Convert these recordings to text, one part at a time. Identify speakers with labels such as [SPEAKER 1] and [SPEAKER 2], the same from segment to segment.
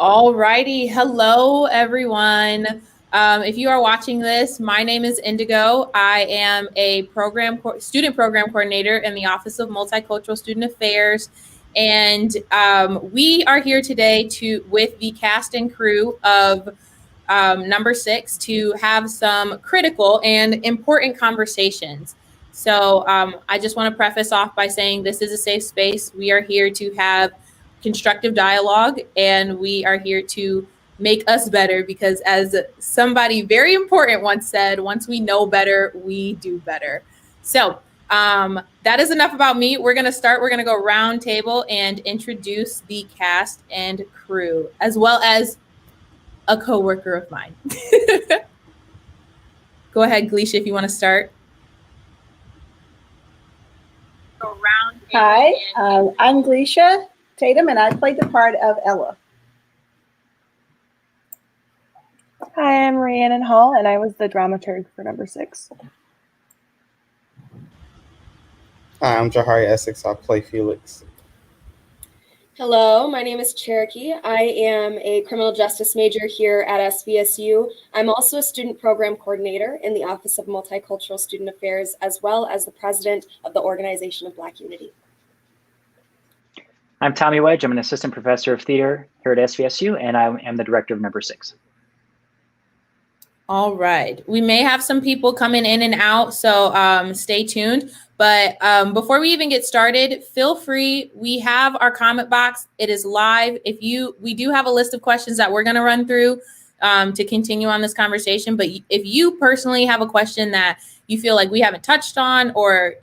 [SPEAKER 1] All righty. Hello, everyone. If you are watching this, my name is Indigo. I am a student program coordinator in the Office of Multicultural Student Affairs. And we are here today with the cast and crew of number 6 to have some critical and important conversations. So I just want to preface off by saying this is a safe space. We are here to have constructive dialogue, and we are here to make us better, because as somebody very important once said, once we know better, we do better. So that is enough about me. We're going to go round table and introduce the cast and crew, as well as a coworker of mine. Go ahead, Gleisha, if you want to start.
[SPEAKER 2] Hi, I'm Gleisha Tatum, and I played the part of Ella.
[SPEAKER 3] Hi, I'm Rhiannon Hall, and I was the dramaturg for number 6.
[SPEAKER 4] Hi, I'm Jahari Essex. I play Felix.
[SPEAKER 5] Hello, my name is Cherokee. I am a criminal justice major here at SVSU. I'm also a student program coordinator in the Office of Multicultural Student Affairs, as well as the president of the Organization of Black Unity.
[SPEAKER 6] I'm Tommy Wedge. I'm an assistant professor of theater here at SVSU, and I am the director of number 6.
[SPEAKER 1] All right. We may have some people coming in and out, so stay tuned. But before we even get started, feel free. We have our comment box. It is live. We do have a list of questions that we're going to run through to continue on this conversation. But if you personally have a question that you feel like we haven't touched on, or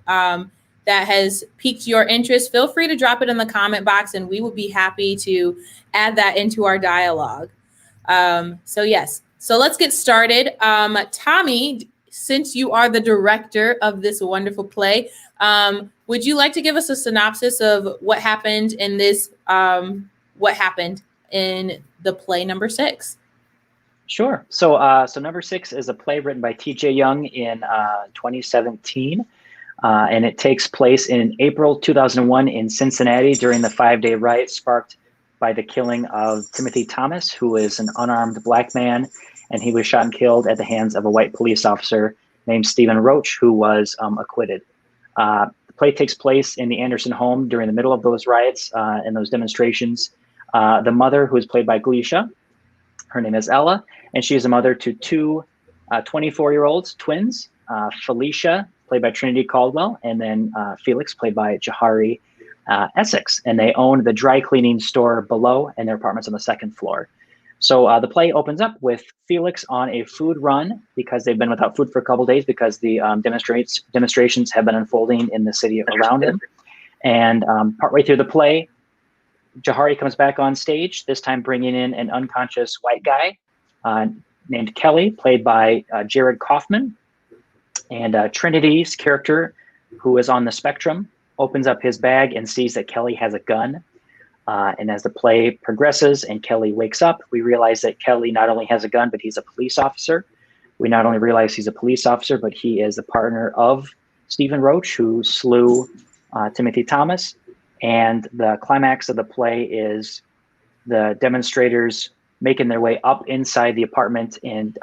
[SPEAKER 1] that has piqued your interest, feel free to drop it in the comment box, and we will be happy to add that into our dialogue. So let's get started. Tommy, since you are the director of this wonderful play, would you like to give us a synopsis of what happened in the play number 6?
[SPEAKER 6] Sure. So number 6 is a play written by T.J. Young in 2017, and it takes place in April 2001 in Cincinnati during the 5-day riot sparked by the killing of Timothy Thomas, who is an unarmed Black man, and he was shot and killed at the hands of a white police officer named Stephen Roach, who was acquitted. The play takes place in the Anderson home during the middle of those riots and those demonstrations. The mother, who is played by Gleisha, her name is Ella, and she is a mother to two 24-year-olds twins, Felicia, played by Trinity Caldwell, and then Felix, played by Jahari Essex. And they own the dry cleaning store below, and their apartment's on the 2nd floor. So the play opens up with Felix on a food run because they've been without food for a couple of days because the demonstrations have been unfolding in the city around him. And partway through the play, Jahari comes back on stage, this time bringing in an unconscious white guy named Kelly, played by Jared Kaufman. And Trinity's character, who is on the spectrum, opens up his bag and sees that Kelly has a gun. And as the play progresses and Kelly wakes up, we realize that Kelly not only has a gun, but he's a police officer. We not only realize he's a police officer, but he is the partner of Stephen Roach, who slew Timothy Thomas. And the climax of the play is the demonstrators making their way up inside the apartment, and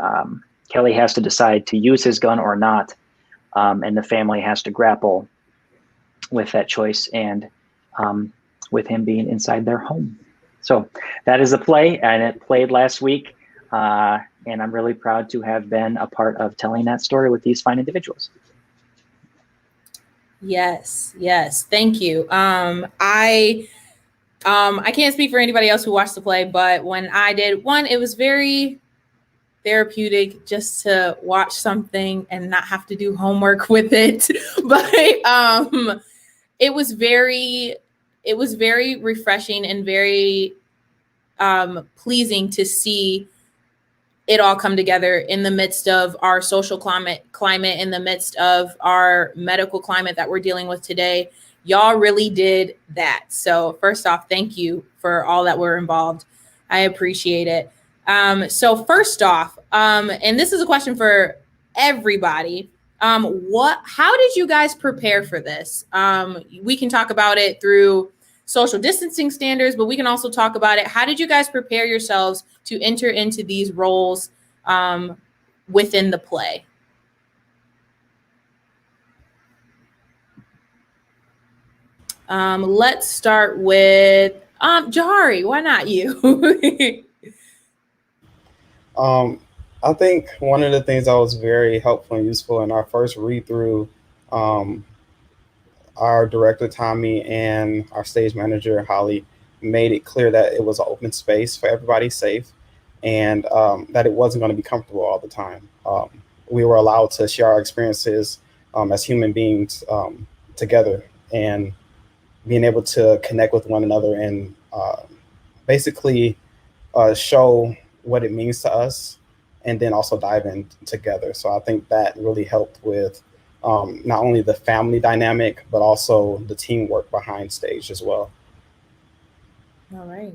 [SPEAKER 6] Kelly has to decide to use his gun or not. And the family has to grapple with that choice, and with him being inside their home. So that is the play, and it played last week. And I'm really proud to have been a part of telling that story with these fine individuals.
[SPEAKER 1] Yes. Thank you. I can't speak for anybody else who watched the play, but when I did, it was very therapeutic just to watch something and not have to do homework with it. But it was very refreshing and very pleasing to see it all come together in the midst of our social climate, in the midst of our medical climate that we're dealing with today. Y'all really did that. So first off, thank you for all that were involved. I appreciate it. So first off, and this is a question for everybody. How did you guys prepare for this? We can talk about it through social distancing standards, but we can also talk about it. How did you guys prepare yourselves to enter into these roles within the play? Let's start with Jahari. Why not you?
[SPEAKER 4] I think one of the things that was very helpful and useful in our first read through, our director Tommy and our stage manager Holly made it clear that it was an open space for everybody safe, and that it wasn't going to be comfortable all the time. We were allowed to share our experiences as human beings together, and being able to connect with one another and basically show what it means to us, and then also dive in together. So I think that really helped with not only the family dynamic, but also the teamwork behind stage as well.
[SPEAKER 1] All right.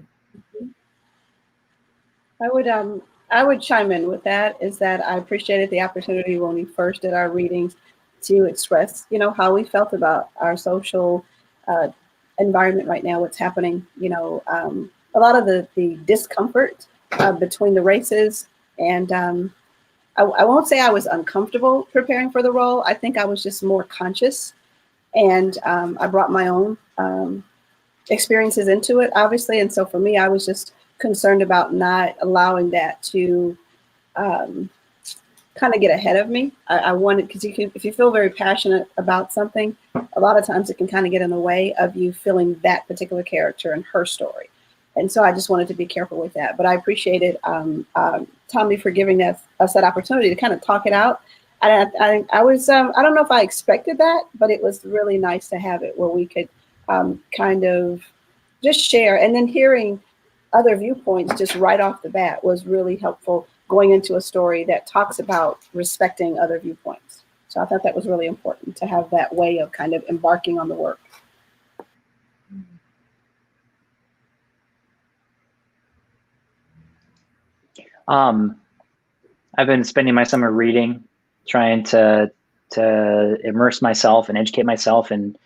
[SPEAKER 2] I would chime in with that, is that I appreciated the opportunity when we first did our readings to express, how we felt about our social environment right now, what's happening, a lot of the discomfort between the races. And I won't say I was uncomfortable preparing for the role. I think I was just more conscious, and I brought my own experiences into it, obviously. And so for me, I was just concerned about not allowing that to kind of get ahead of me. I wanted, because if you feel very passionate about something, a lot of times it can kind of get in the way of you feeling that particular character and her story. And so I just wanted to be careful with that. But I appreciated Tommy for giving us that opportunity to kind of talk it out. I was, I don't know if I expected that, but it was really nice to have it where we could kind of just share. And then hearing other viewpoints just right off the bat was really helpful, going into a story that talks about respecting other viewpoints. So I thought that was really important to have that way of kind of embarking on the work.
[SPEAKER 6] I've been spending my summer reading, trying to immerse myself and educate myself and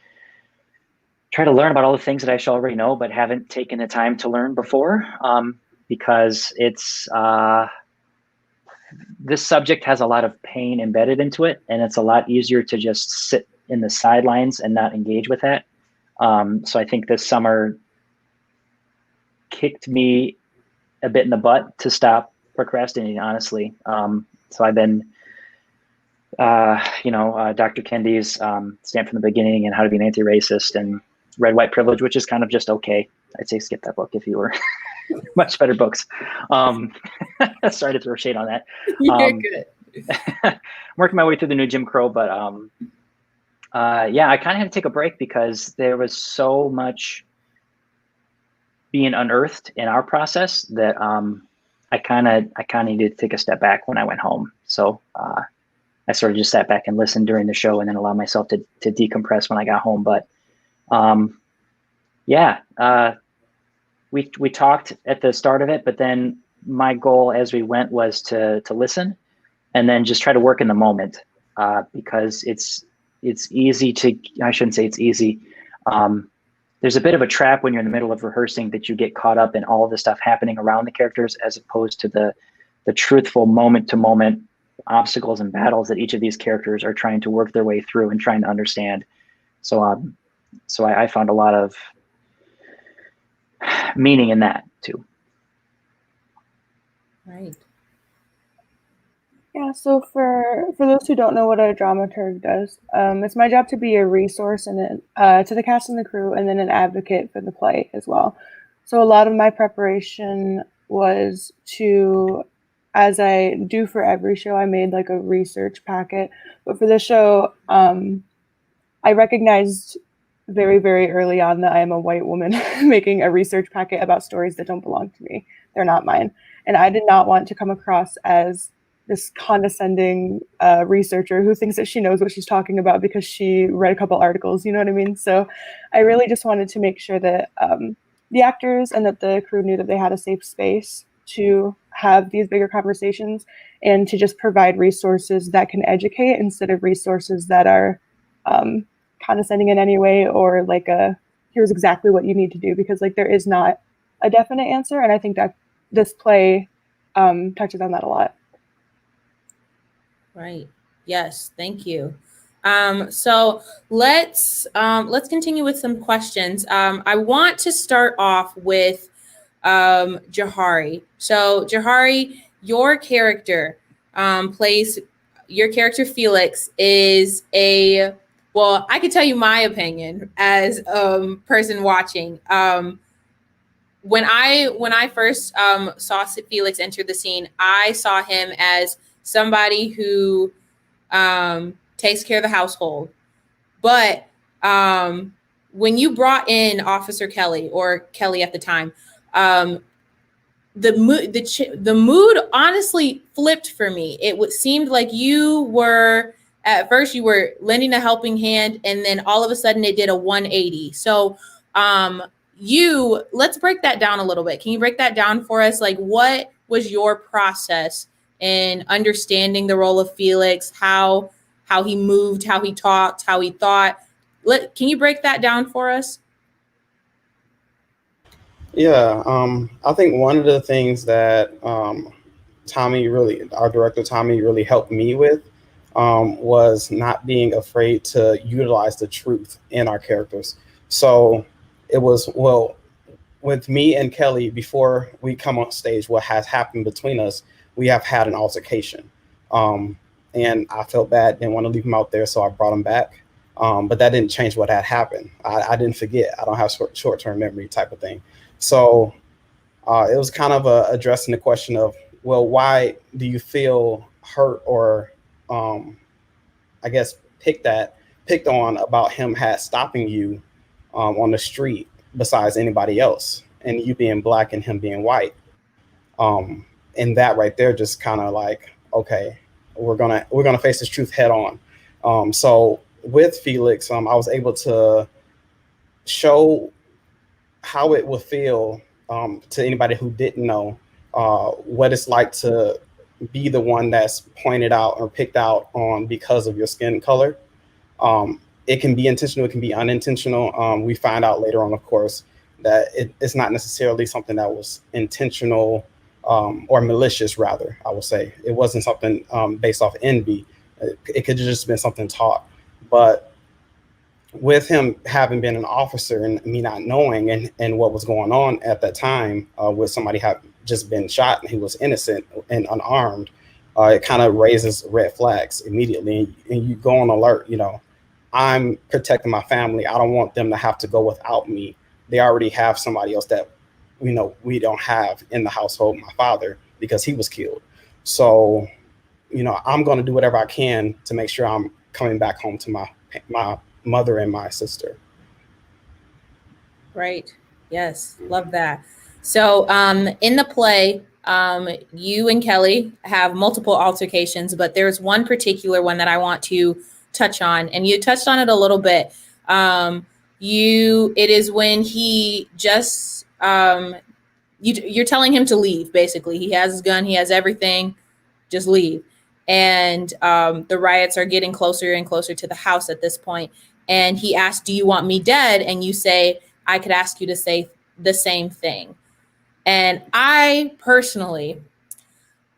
[SPEAKER 6] try to learn about all the things that I should already know, but haven't taken the time to learn before, because it's this subject has a lot of pain embedded into it, and it's a lot easier to just sit in the sidelines and not engage with that. So I think this summer kicked me a bit in the butt to stop procrastinating, honestly. So I've been, Dr. Kendi's Stand from the Beginning and How to Be an Anti-Racist and Red, White Privilege, which is kind of just okay. I'd say skip that book if you were much better books. Sorry to throw shade on that.
[SPEAKER 1] You're good.
[SPEAKER 6] I'm working my way through the new Jim Crow, but yeah, I kind of had to take a break because there was so much being unearthed in our process that I kind of needed to take a step back when I went home. So I sort of just sat back and listened during the show, and then allowed myself to decompress when I got home. But yeah, we talked at the start of it, but then my goal as we went was to listen, and then just try to work in the moment, because it's easy to, I shouldn't say it's easy. There's a bit of a trap when you're in the middle of rehearsing that you get caught up in all the stuff happening around the characters, as opposed to the truthful moment to moment obstacles and battles that each of these characters are trying to work their way through and trying to understand. So I found a lot of meaning in that too.
[SPEAKER 1] Right.
[SPEAKER 3] Yeah, so for those who don't know what a dramaturg does, it's my job to be a resource and to the cast and the crew, and then an advocate for the play as well. So a lot of my preparation was to, as I do for every show, I made like a research packet. But for this show, I recognized very, very early on that I am a white woman making a research packet about stories that don't belong to me. They're not mine. And I did not want to come across as this condescending researcher who thinks that she knows what she's talking about because she read a couple articles, you know what I mean? So I really just wanted to make sure that the actors and that the crew knew that they had a safe space to have these bigger conversations, and to just provide resources that can educate instead of resources that are condescending in any way, or like a here's exactly what you need to do, because like there is not a definite answer. And I think that this play touches on that a lot.
[SPEAKER 1] Right. Yes. Thank you. So let's continue with some questions. I want to start off with Jahari. So Jahari, your character your character Felix is well, I could tell you my opinion as person watching. When I first saw Felix enter the scene, I saw him as somebody who takes care of the household. But when you brought in Officer Kelly, or Kelly at the time, the mood honestly flipped for me. It seemed like you were, at first you were lending a helping hand, and then all of a sudden it did a 180. So let's break that down a little bit. Can you break that down for us? Like, what was your process in understanding the role of Felix, how he moved, how he talked, how he thought? Can you break that down for us?
[SPEAKER 4] Yeah, I think one of the things that our director Tommy really helped me with was not being afraid to utilize the truth in our characters. So it was, well, with me and Kelly, before we come on stage, what has happened between us, we have had an altercation. And I felt bad, didn't want to leave him out there, so I brought him back. But that didn't change what had happened. I didn't forget. I don't have short-term memory type of thing. So it was kind of addressing the question of, well, why do you feel hurt or I guess picked on about him stopping you on the street besides anybody else, and you being Black and him being white. And that right there just kind of like, okay, we're gonna face this truth head on. So with Felix, I was able to show how it would feel to anybody who didn't know what it's like to be the one that's pointed out or picked out on because of your skin color. It can be intentional, it can be unintentional. We find out later on, of course, that it's not necessarily something that was intentional or malicious, rather, I would say. It wasn't something based off envy. It could have just been something taught. But with him having been an officer and me not knowing and what was going on at that time with somebody had just been shot and he was innocent and unarmed, it kind of raises red flags immediately. And you go on alert, I'm protecting my family. I don't want them to have to go without me. They already have somebody else that, we don't have in the household, my father, because he was killed. So, I'm going to do whatever I can to make sure I'm coming back home to my mother and my sister.
[SPEAKER 1] Right. Yes. Love that. So in the play, you and Kelly have multiple altercations, but there's one particular one that I want to touch on, and you touched on it a little bit. It is when he just you're telling him to leave. Basically, he has his gun, he has everything, just leave. And the riots are getting closer and closer to the house at this point. And he asked, "Do you want me dead?" And you say, "I could ask you to say the same thing." And I personally,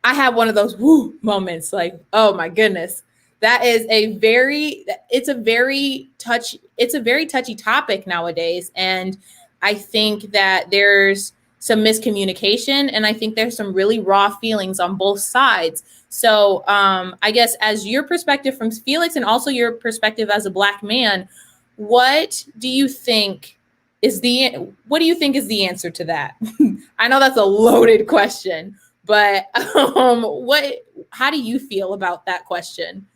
[SPEAKER 1] I have one of those woo moments, like, oh my goodness. That is it's a very touchy topic nowadays. And I think that there's some miscommunication, and I think there's some really raw feelings on both sides. So I guess as your perspective from Felix and also your perspective as a Black man, what do you think is the answer to that? I know that's a loaded question, but how do you feel about that question?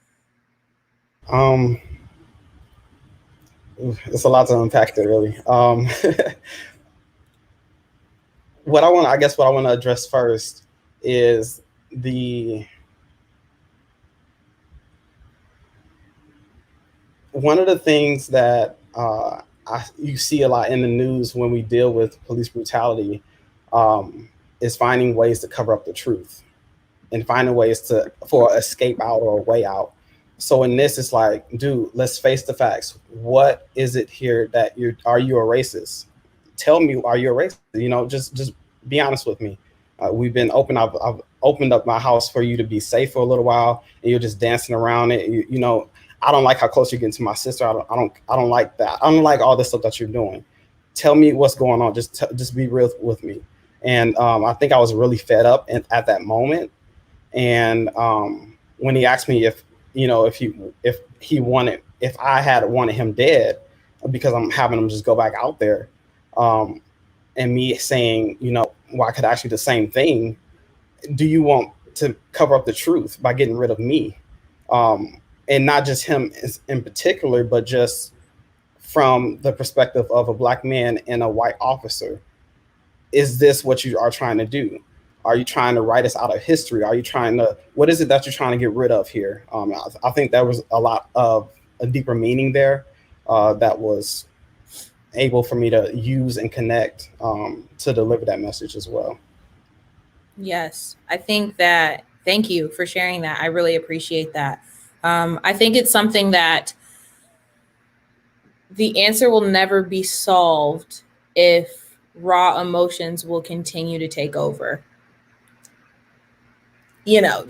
[SPEAKER 4] It's a lot to unpack there, really. What I want to address first is one of the things that you see a lot in the news when we deal with police brutality is finding ways to cover up the truth and finding ways for escape out or a way out. So in this, it's like, dude, let's face the facts. What is it here that are you a racist? Tell me, are you a racist? You know, just be honest with me. We've been open. I've opened up my house for you to be safe for a little while, and you're just dancing around it. You know, I don't like how close you're getting to my sister. I don't like that. I don't like all this stuff that you're doing. Tell me what's going on. Just be real with me. And I think I was really fed up at that moment. And when he asked me if, you know, if I had wanted him dead, because I'm having him just go back out there, and me saying, you know, well, I could ask you the same thing. Do you want to cover up the truth by getting rid of me? And not just him in particular, but just from the perspective of a black man and a white officer. Is this what you are trying to do? Are you trying to write us out of history? Are you trying to, what is it that you're trying to get rid of here? I think there was a lot of a deeper meaning there that was able for me to use and connect to deliver that message as well.
[SPEAKER 1] Yes, I think that, thank you for sharing that. I really appreciate that. I think it's something that the answer will never be solved if raw emotions will continue to take over. You know,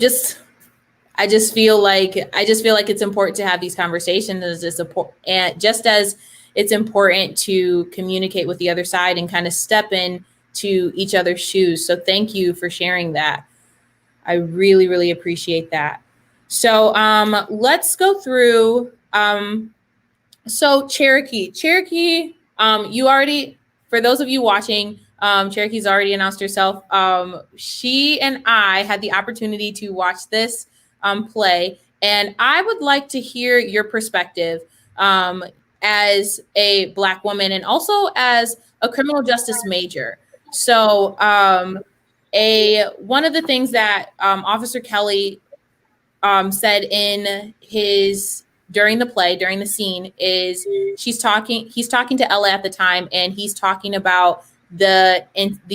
[SPEAKER 1] I just feel like it's important to have these conversations and just as it's important to communicate with the other side and kind of step in to each other's shoes. So thank you for sharing that. I really, really appreciate that. So let's go through. So Cherokee, you already, for those of you watching, Cherokee's already announced herself. She and I had the opportunity to watch this play, and I would like to hear your perspective as a Black woman and also as a criminal justice major. So one of the things that Officer Kelly said in his during the scene is he's talking to Ella at the time, and he's talking about the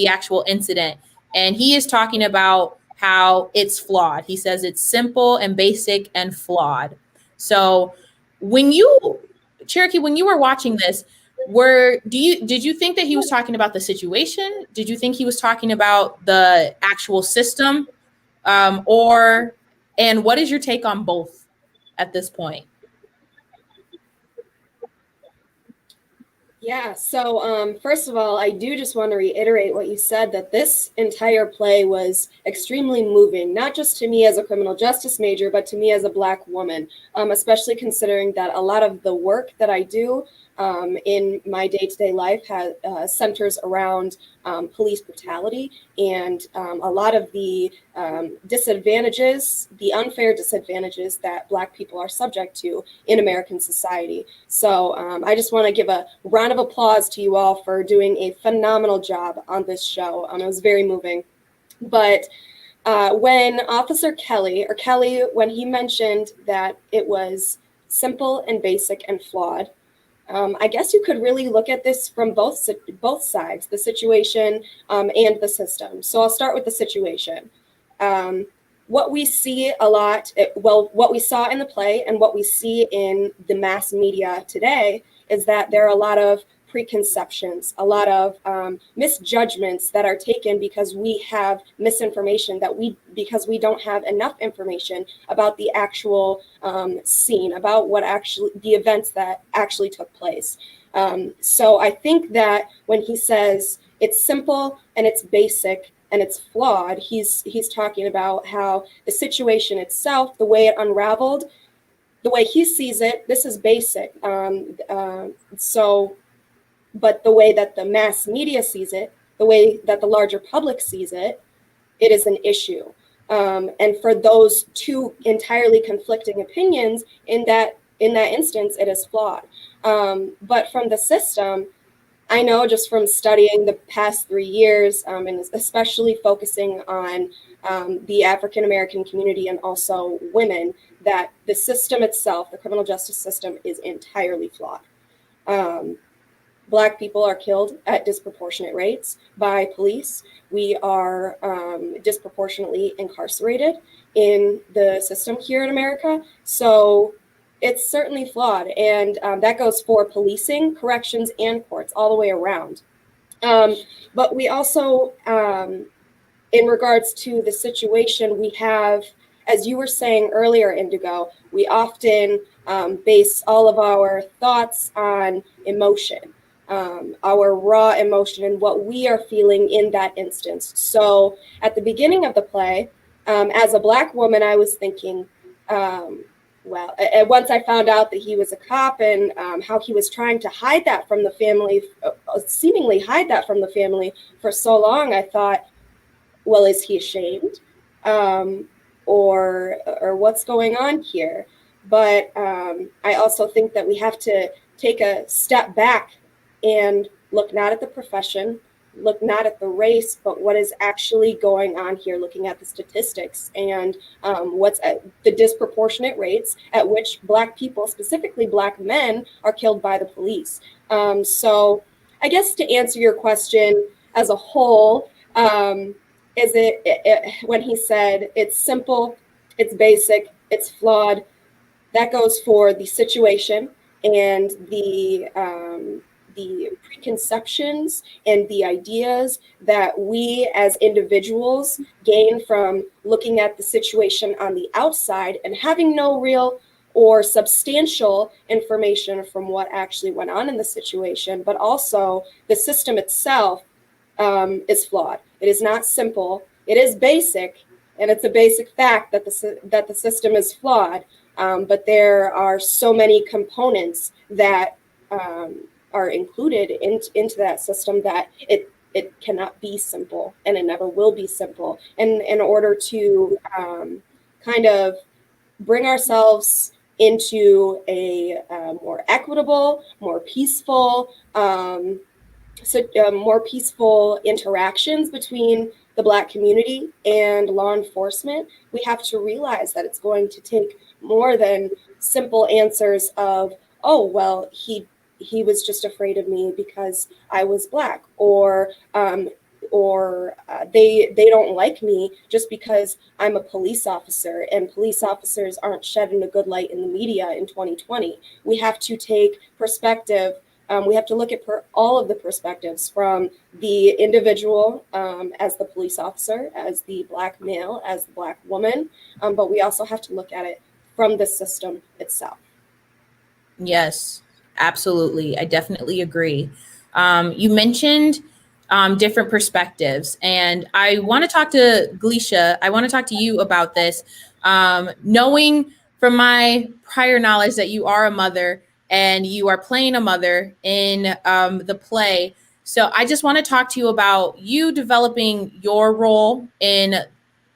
[SPEAKER 1] actual incident, and he is talking about how it's flawed. He says it's simple and basic and flawed. So when you, Cherokee, when you were watching this, did you think that he was talking about the situation? Did you think he was talking about the actual system? And what is your take on both at this point?
[SPEAKER 5] Yeah, so first of all, I do just want to reiterate what you said, that this entire play was extremely moving, not just to me as a criminal justice major, but to me as a Black woman, especially considering that a lot of the work that I do in my day-to-day life centers around police brutality and a lot of the disadvantages, the unfair disadvantages that Black people are subject to in American society. So I just want to give a round of applause to you all for doing a phenomenal job on this show. It was very moving. But when Officer Kelly, when he mentioned that it was simple and basic and flawed, I guess you could really look at this from both sides, the situation and the system. So I'll start with the situation. What we see a lot, what we saw in the play and what we see in the mass media today is that there are a lot of preconceptions, a lot of misjudgments that are taken because we have misinformation, because we don't have enough information about the actual scene, about the events that actually took place. So I think that when he says it's simple and it's basic and it's flawed, he's talking about how the situation itself, the way it unraveled, the way he sees it, this is basic. But the way that the mass media sees it, the way that the larger public sees it, it is an issue. And for those two entirely conflicting opinions, in that instance, it is flawed. But from the system, I know just from studying the past 3 years, and especially focusing on the African American community and also women, that the system itself, the criminal justice system, is entirely flawed. Black people are killed at disproportionate rates by police. We are disproportionately incarcerated in the system here in America. So it's certainly flawed. And that goes for policing, corrections, and courts all the way around. But we also, in regards to the situation, we have, as you were saying earlier, Indigo, we often base all of our thoughts on emotion, our raw emotion and what we are feeling in that instance. So at the beginning of the play, as a Black woman, I was thinking, once I found out that he was a cop and how he was trying to hide that from the family, seemingly hide that from the family for so long, I thought, well, is he ashamed? Or what's going on here? But I also think that we have to take a step back and look not at the profession, look not at the race, but what is actually going on here, looking at the statistics and what's at the disproportionate rates at which Black people, specifically Black men, are killed by the police. So I guess to answer your question as a whole, is when he said it's simple, it's basic, it's flawed, that goes for the situation and the preconceptions and the ideas that we as individuals gain from looking at the situation on the outside and having no real or substantial information from what actually went on in the situation, but also the system itself is flawed. It is not simple. It is basic, and it's a basic fact that the system is flawed. But there are so many components that are included into that system that it cannot be simple, and it never will be simple. And in order to kind of bring ourselves into a more equitable, more peaceful, more peaceful interactions between the Black community and law enforcement, we have to realize that it's going to take more than simple answers of, oh, well, he was just afraid of me because I was Black, or they don't like me just because I'm a police officer, and police officers aren't shed in a good light in the media in 2020. We have to take perspective. We have to look at all of the perspectives, from the individual as the police officer, as the Black male, as the Black woman, but we also have to look at it from the system itself.
[SPEAKER 1] Yes, absolutely. I definitely agree. You mentioned different perspectives, and I want to talk to Gleisha. I want to talk to you about this. Knowing from my prior knowledge that you are a mother and you are playing a mother in the play. So I just want to talk to you about you developing your role in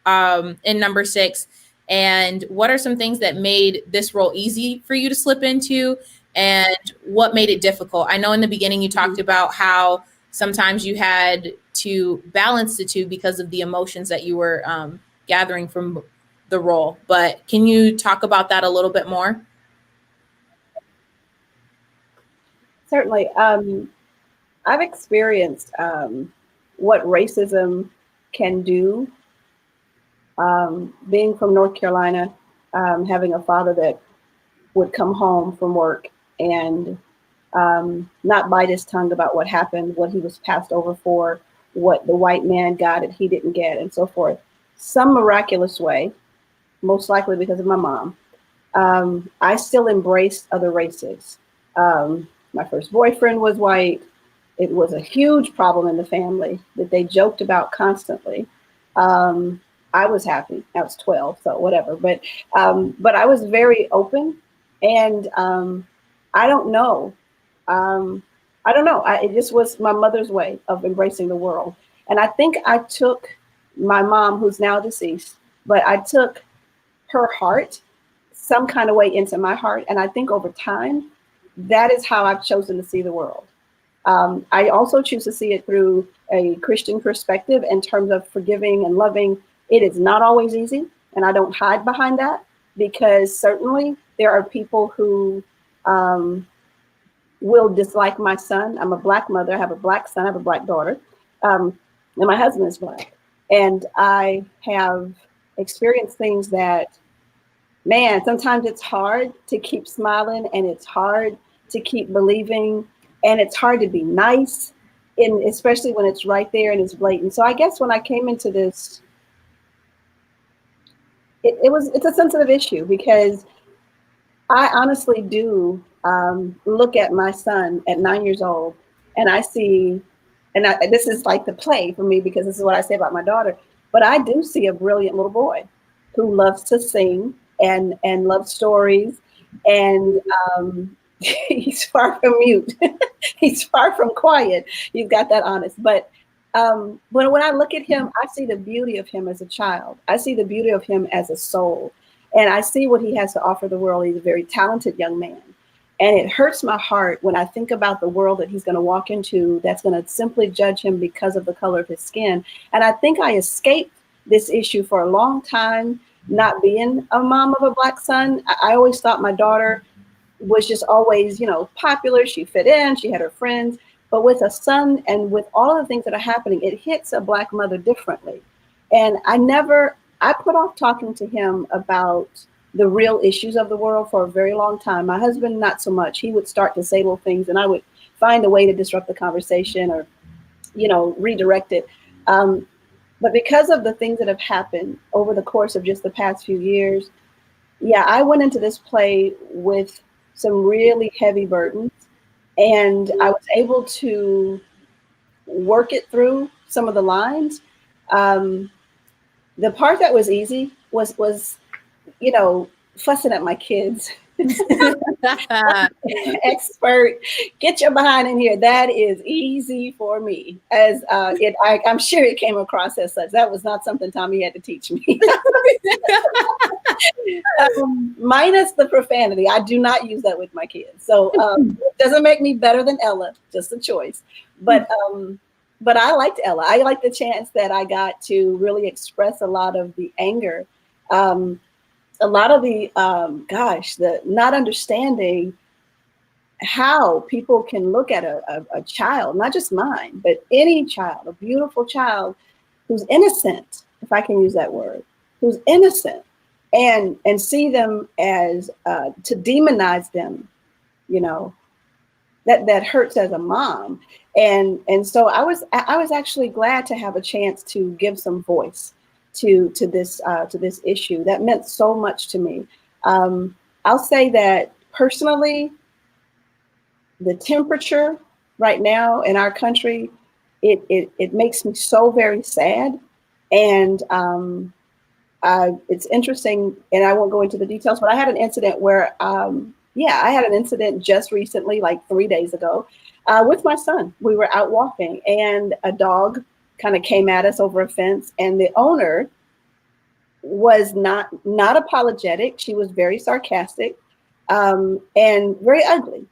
[SPEAKER 1] number 6, and what are some things that made this role easy for you to slip into, and what made it difficult? I know in the beginning you talked about how sometimes you had to balance the two because of the emotions that you were gathering from the role, but can you talk about that a little bit more?
[SPEAKER 2] Certainly. I've experienced what racism can do. Being from North Carolina, having a father that would come home from work and not bite his tongue about what happened, what he was passed over for, what the white man got and he didn't get, and so forth. Some miraculous way, most likely because of my mom, I still embraced other races. My first boyfriend was white. It was a huge problem in the family that they joked about constantly. I was happy. I was 12, so whatever. But I was very open, and I don't know. It just was my mother's way of embracing the world. And I think I took my mom, who's now deceased, but I took her heart some kind of way into my heart. And I think over time, that is how I've chosen to see the world. I also choose to see it through a Christian perspective in terms of forgiving and loving. It is not always easy, and I don't hide behind that, because certainly there are people who will dislike my son. I'm a Black mother. I have a Black son. I have a Black daughter. And my husband is Black. And I have experienced things that, man, sometimes it's hard to keep smiling, and it's hard to keep believing, and it's hard to be nice, and especially when it's right there and it's blatant. So I guess when I came into this, it's a sensitive issue, because I honestly do look at my son at 9 years old, and I see, this is like the play for me, because this is what I say about my daughter, but I do see a brilliant little boy who loves to sing and loves stories, and he's far from mute. He's far from quiet. You've got that honest. But when I look at him, I see the beauty of him as a child. I see the beauty of him as a soul. And I see what he has to offer the world. He's a very talented young man. And it hurts my heart when I think about the world that he's going to walk into that's going to simply judge him because of the color of his skin. And I think I escaped this issue for a long time, not being a mom of a Black son. I always thought my daughter was just always, popular. She fit in, she had her friends. But with a son and with all of the things that are happening, it hits a Black mother differently. And I put off talking to him about the real issues of the world for a very long time. My husband, not so much. He would start to say little things, and I would find a way to disrupt the conversation or, redirect it. But because of the things that have happened over the course of just the past few years, yeah, I went into this play with some really heavy burdens, and I was able to work it through some of the lines. The part that was easy was fussing at my kids. Expert, get your behind in here. That is easy for me. I'm sure it came across as such. That was not something Tommy had to teach me. Minus the profanity. I do not use that with my kids. So it doesn't make me better than Ella, just a choice. But I liked Ella. I liked the chance that I got to really express a lot of the anger. A lot of the, the not understanding how people can look at a child, not just mine, but any child, a beautiful child who's innocent, if I can use that word, who's innocent, and see them as, to demonize them, that hurts as a mom. And so I was actually glad to have a chance to give some voice to this issue that meant so much to me. I'll say that personally, the temperature right now in our country, it makes me so very sad. And it's interesting, and I won't go into the details, but I had an incident where, I had an incident just recently, like 3 days ago, with my son. We were out walking, and a dog kind of came at us over a fence, and the owner was not apologetic. She was very sarcastic, and very ugly.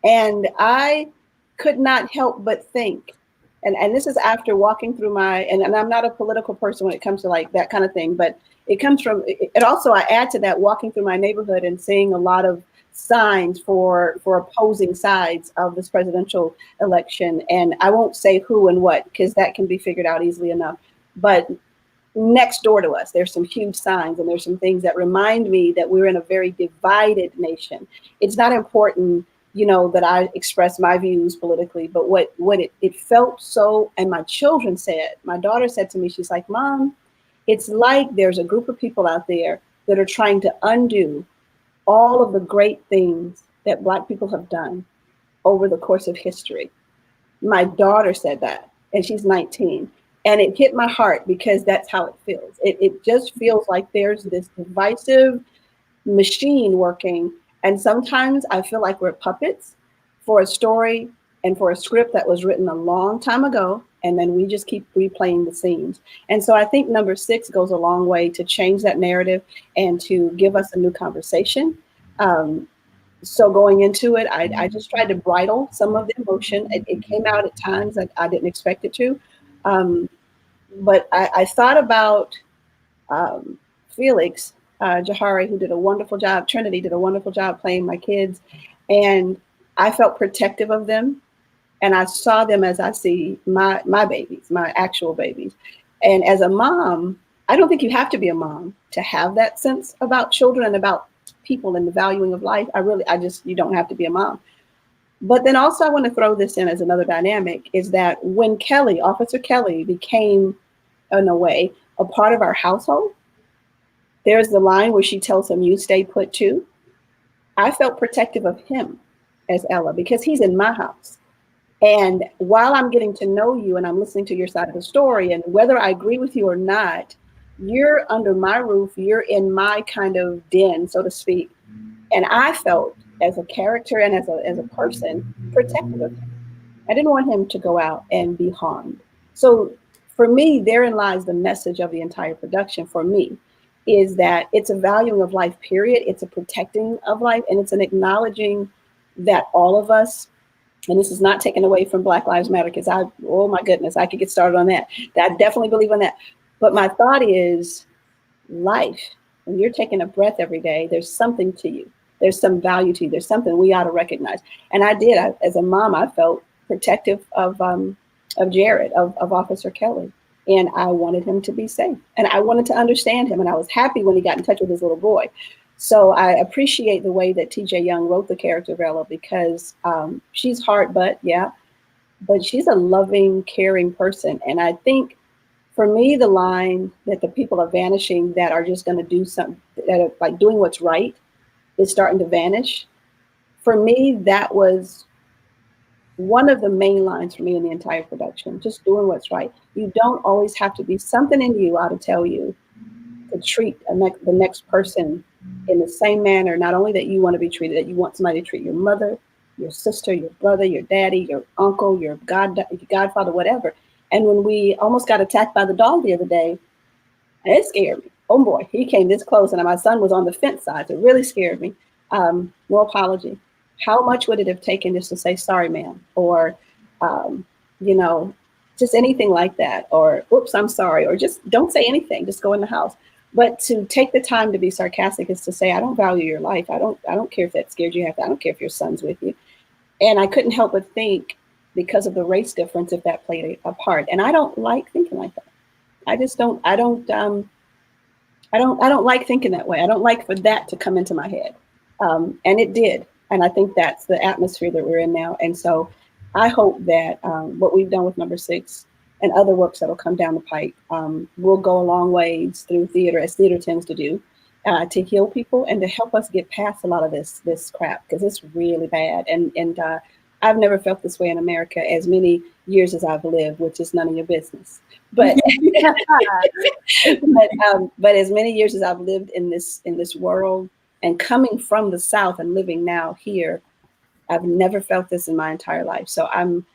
[SPEAKER 2] And I could not help but think, and this is after walking through and I'm not a political person when it comes to like that kind of thing, but it comes from it also, I add to that, walking through my neighborhood and seeing a lot of signs for opposing sides of this presidential election. And I won't say who and what, because that can be figured out easily enough. But next door to us, there's some huge signs, and there's some things that remind me that we're in a very divided nation. It's not important, that I express my views politically, but what it felt so, and my daughter said to me, she's like, Mom, it's like there's a group of people out there that are trying to undo all of the great things that Black people have done over the course of history. My daughter said that, and she's 19. And it hit my heart, because that's how it feels. It just feels like there's this divisive machine working. And sometimes I feel like we're puppets for a story and for a script that was written a long time ago. And then we just keep replaying the scenes. And so I think number 6 goes a long way to change that narrative and to give us a new conversation. So going into it, I just tried to bridle some of the emotion. It came out at times that I didn't expect it to. But I thought about Felix Jahari, who did a wonderful job. Trinity did a wonderful job playing my kids. And I felt protective of them, and I saw them as I see my babies, my actual babies. And as a mom, I don't think you have to be a mom to have that sense about children and about people and the valuing of life. You don't have to be a mom. But then also I want to throw this in as another dynamic is that when Officer Kelly became, in a way, a part of our household, there's the line where she tells him, "You stay put too." I felt protective of him as Ella because he's in my house. And while I'm getting to know you and I'm listening to your side of the story, and whether I agree with you or not, you're under my roof, you're in my kind of den, so to speak. And I felt as a character and as a person protective of him. I didn't want him to go out and be harmed. So for me, therein lies the message of the entire production for me, is that it's a valuing of life, period. It's a protecting of life, and it's an acknowledging that all of us, and this is not taken away from Black Lives Matter, because oh my goodness, I could get started on that. I definitely believe in that. But my thought is life. When you're taking a breath every day, there's something to you. There's some value to you. There's something we ought to recognize. And I did. As a mom, I felt protective of Jared, of Officer Kelly. And I wanted him to be safe. And I wanted to understand him. And I was happy when he got in touch with his little boy. So I appreciate the way that TJ Young wrote the character of Ella, because she's hard, but she's a loving, caring person. And I think for me, the line that the people are vanishing that are just going to do something, that are like doing what's right, is starting to vanish. For me, that was one of the main lines for me in the entire production, just doing what's right. You don't always have to be, something in you ought to tell you to treat the next person in the same manner, not only that you want to be treated, that you want somebody to treat your mother, your sister, your brother, your daddy, your uncle, your godfather, whatever. And when we almost got attacked by the dog the other day, it scared me. Oh boy, he came this close, and my son was on the fence side. So it really scared me. No apology. How much would it have taken just to say, "Sorry, ma'am," or, just anything like that, or "Oops, I'm sorry," or just don't say anything, just go in the house. But to take the time to be sarcastic is to say, "I don't value your life. I don't care if that scared you. I don't care if your son's with you." And I couldn't help but think, because of the race difference, if that played a part. And I don't like thinking like that. I just don't. I don't like thinking that way. I don't like for that to come into my head. And it did. And I think that's the atmosphere that we're in now. And so I hope that what we've done with number 6 and other works that'll come down the pipe will go a long ways through theater, as theater tends to do, to heal people and to help us get past a lot of this crap, because it's really bad. And I've never felt this way in America as many years as I've lived, which is none of your business. But but as many years as I've lived in this world, and coming from the South and living now here, I've never felt this in my entire life. So I'm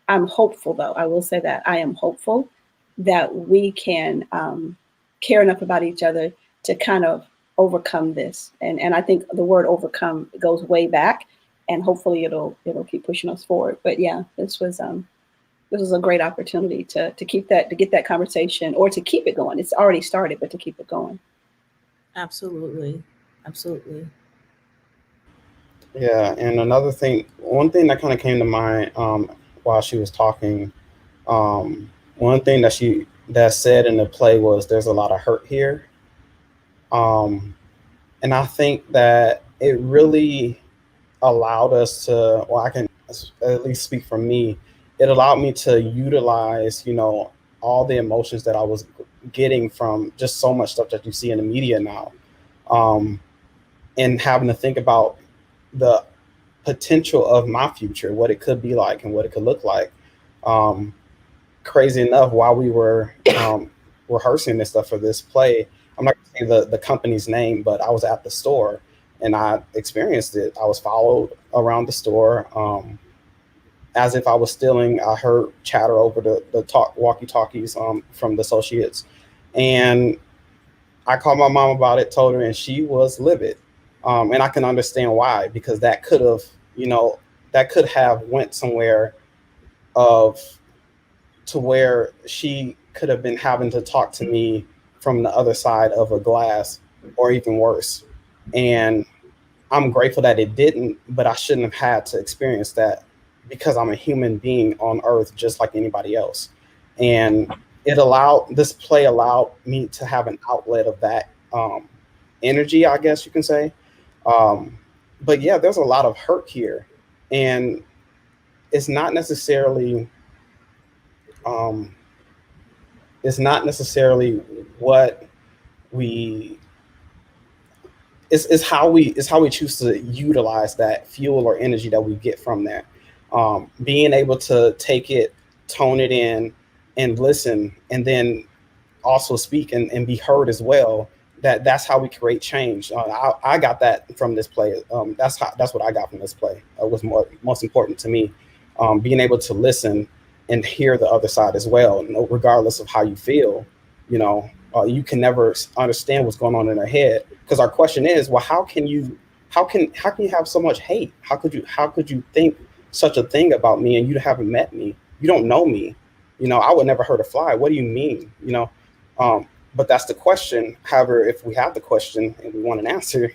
[SPEAKER 2] hopeful, though. I will say that I am hopeful that we can care enough about each other to kind of overcome this. And I think the word overcome goes way back, and hopefully it'll keep pushing us forward. But yeah, this was a great opportunity to get that conversation, or to keep it going. It's already started, but to keep it going.
[SPEAKER 1] Absolutely.
[SPEAKER 4] Yeah, and one thing that kind of came to mind while she was talking, one thing that said in the play was, "There's a lot of hurt here," and I think that it really allowed us to, well, I can at least speak for me, it allowed me to utilize, all the emotions that I was getting from just so much stuff that you see in the media now, and having to think about the potential of my future, what it could be like and what it could look like. Crazy enough, while we were rehearsing this stuff for this play, I'm not going to say the company's name, but I was at the store and I experienced it. I was followed around the store as if I was stealing. I heard chatter over the walkie-talkies from the associates. And I called my mom about it, told her, and she was livid. And I can understand why, because that could have went somewhere to where she could have been having to talk to me from the other side of a glass, or even worse. And I'm grateful that it didn't, but I shouldn't have had to experience that because I'm a human being on earth just like anybody else. And this play allowed me to have an outlet of that energy, I guess you can say. Um, but yeah, there's a lot of hurt here. And it's not necessarily um, it's not necessarily what we it's how we choose to utilize that fuel or energy that we get from that. Being able to take it, tone it in, and listen, and then also speak and be heard as well. That's how we create change. I got that from this play. That's what I got from this play. Was most important to me, being able to listen and hear the other side as well, regardless of how you feel. You can never understand what's going on in their head, because our question is, well, how can you have so much hate? How could you think such a thing about me, and you haven't met me? You don't know me. I would never hurt a fly. What do you mean? But that's the question. However, if we have the question and we want an answer,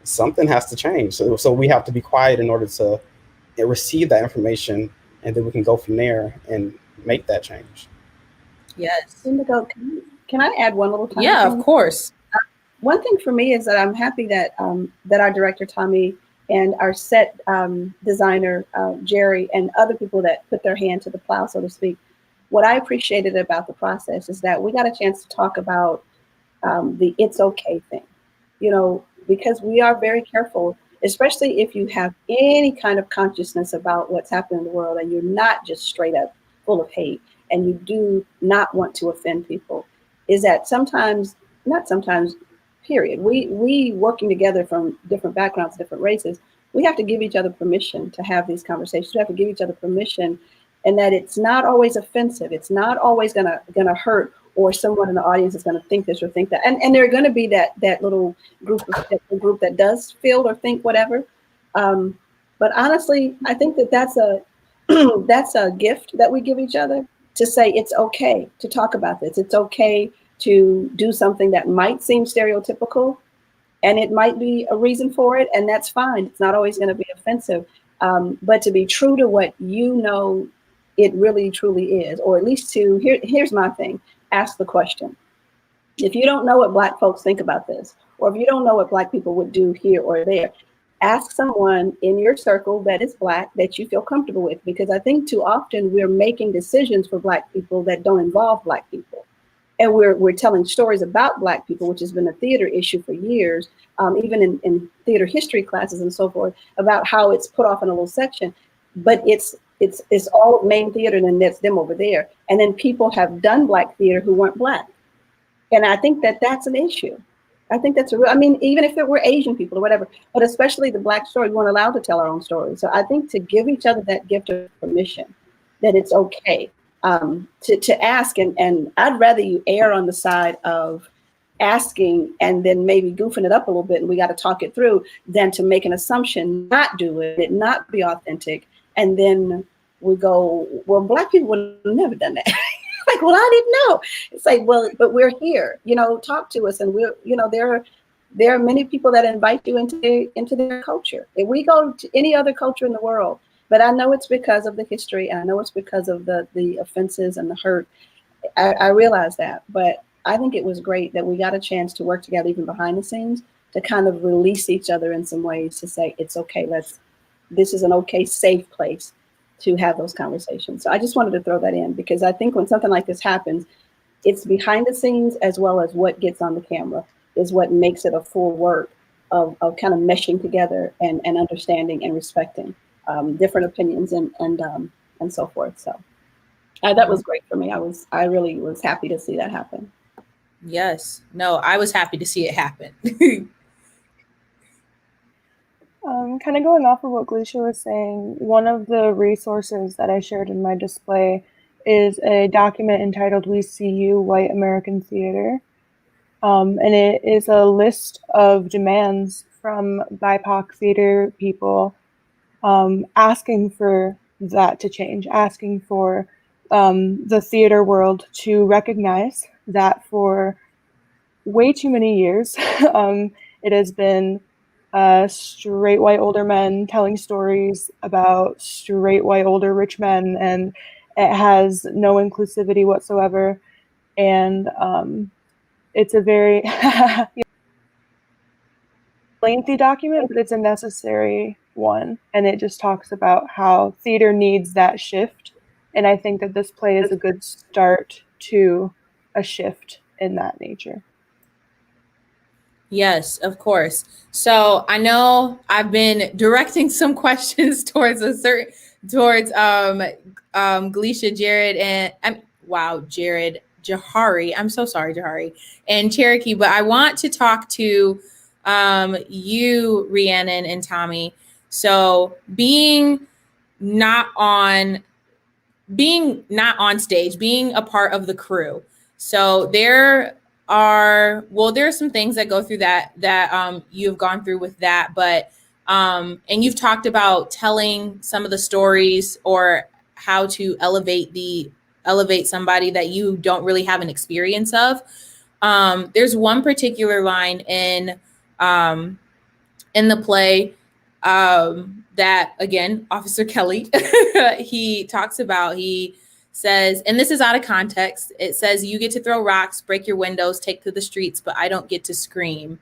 [SPEAKER 4] something has to change. So we have to be quiet in order to receive that information, and then we can go from there and make that change.
[SPEAKER 1] Yes.
[SPEAKER 2] Indigo, can I add one little tiny
[SPEAKER 1] Yeah,
[SPEAKER 2] thing?
[SPEAKER 1] of course.
[SPEAKER 2] One thing for me is that I'm happy that that our director Tommy and our set designer Jerry and other people that put their hand to the plow, so to speak. What I appreciated about the process is that we got a chance to talk about the "it's okay" thing, because we are very careful, especially if you have any kind of consciousness about what's happening in the world and you're not just straight up full of hate and you do not want to offend people. Is that sometimes, not sometimes, period. We working together from different backgrounds, different races, we have to give each other permission to have these conversations. We have to give each other permission, and that it's not always offensive. It's not always gonna hurt, or someone in the audience is gonna think this or think that. And there are gonna be that little group that does feel or think whatever. But honestly, I think that's a that's a gift that we give each other, to say it's okay to talk about this. It's okay to do something that might seem stereotypical, and it might be a reason for it, and that's fine. It's not always going to be offensive, but to be true to what it really truly is, or at least here's my thing: ask the question. If you don't know what Black folks think about this, or if you don't know what Black people would do here or there, ask someone in your circle that is Black that you feel comfortable with, because I think too often we're making decisions for Black people that don't involve Black people. And we're telling stories about Black people, which has been a theater issue for years, even in theater history classes and so forth, about how it's put off in a little section, but it's all main theater, and then that's them over there. And then people have done Black theater who weren't Black. And I think that's an issue. I think that's even if it were Asian people or whatever, but especially the Black story, we weren't allowed to tell our own story. So I think to give each other that gift of permission, that it's okay to ask. And I'd rather you err on the side of asking and then maybe goofing it up a little bit, and we got to talk it through, than to make an assumption, not do it, not be authentic. And then we go, well, Black people would have never done that. Like, well, I didn't know. It's like, well, but we're here, talk to us. And there are many people that invite you into their culture. If we go to any other culture in the world, but I know it's because of the history, and I know it's because of the offenses and the hurt. I realize that, but I think it was great that we got a chance to work together, even behind the scenes, to kind of release each other in some ways, to say, it's okay. This is an okay, safe place to have those conversations. So I just wanted to throw that in, because I think when something like this happens, it's behind the scenes as well as what gets on the camera is what makes it a full work of kind of meshing together and understanding and respecting different opinions and so forth. So that was great for me. I really was happy to see that happen.
[SPEAKER 1] Yes. No, I was happy to see it happen.
[SPEAKER 3] Kind of going off of what Gleisha was saying, one of the resources that I shared in my display is a document entitled "We See You, White American Theater." And it is a list of demands from BIPOC theater people asking for that to change, asking for the theater world to recognize that for way too many years, it has been straight white older men telling stories about straight white older rich men, and it has no inclusivity whatsoever. And it's a very lengthy document, but it's a necessary one. And it just talks about how theater needs that shift. And I think that this play is a good start to a shift in that nature.
[SPEAKER 1] Yes, of course. So I know I've been directing some questions towards Gleisha, Jared, and Jared, Jahari. I'm so sorry, Jahari, and Cherokee. But I want to talk to you, Rhiannon, and Tommy. So being not on stage, being a part of the crew. So there are some things that go through that you've gone through with that, but and you've talked about telling some of the stories or how to elevate somebody that you don't really have an experience of. There's one particular line in the play that, again, Officer Kelly, he talks about. He says, and this is out of context, it says, "You get to throw rocks, break your windows, take to the streets, but I don't get to scream."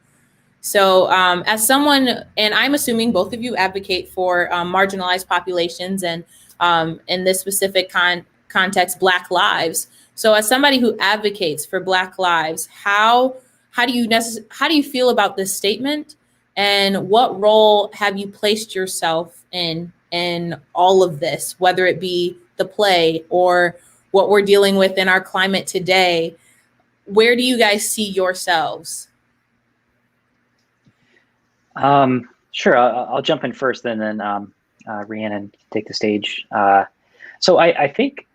[SPEAKER 1] So as someone, and I'm assuming both of you advocate for marginalized populations, and in this specific context, Black lives. So as somebody who advocates for Black lives, how do you feel about this statement? And what role have you placed yourself in all of this, whether it be the play or what we're dealing with in our climate today? Where do you guys see yourselves?
[SPEAKER 6] Sure, I'll jump in first, and then Rhiannon take the stage. So I think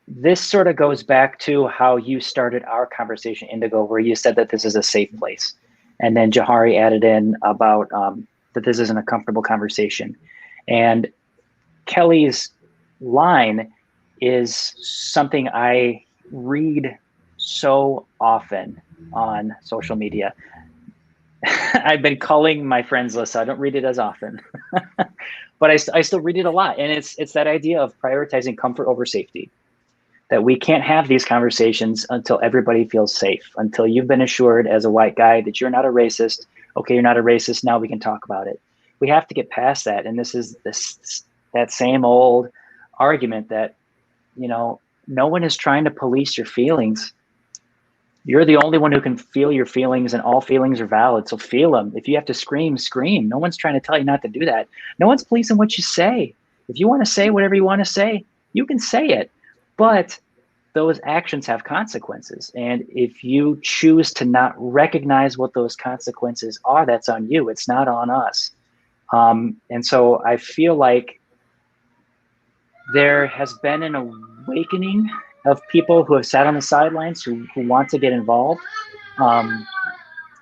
[SPEAKER 6] this sort of goes back to how you started our conversation, Indigo, where you said that this is a safe place. And then Jahari added in about that this isn't a comfortable conversation. And Kelly's line is something I read so often on social media. I've been culling my friends list, so I don't read it as often. But I still read it a lot. And it's that idea of prioritizing comfort over safety. That we can't have these conversations until everybody feels safe, until you've been assured as a white guy that you're not a racist. Okay, you're not a racist. Now we can talk about it. We have to get past that. And this is that same old argument that, no one is trying to police your feelings. You're the only one who can feel your feelings, and all feelings are valid. So feel them. If you have to scream, scream. No one's trying to tell you not to do that. No one's policing what you say. If you want to say whatever you want to say, you can say it. But those actions have consequences. And if you choose to not recognize what those consequences are, that's on you. It's not on us. And so I feel like there has been an awakening of people who have sat on the sidelines who want to get involved. And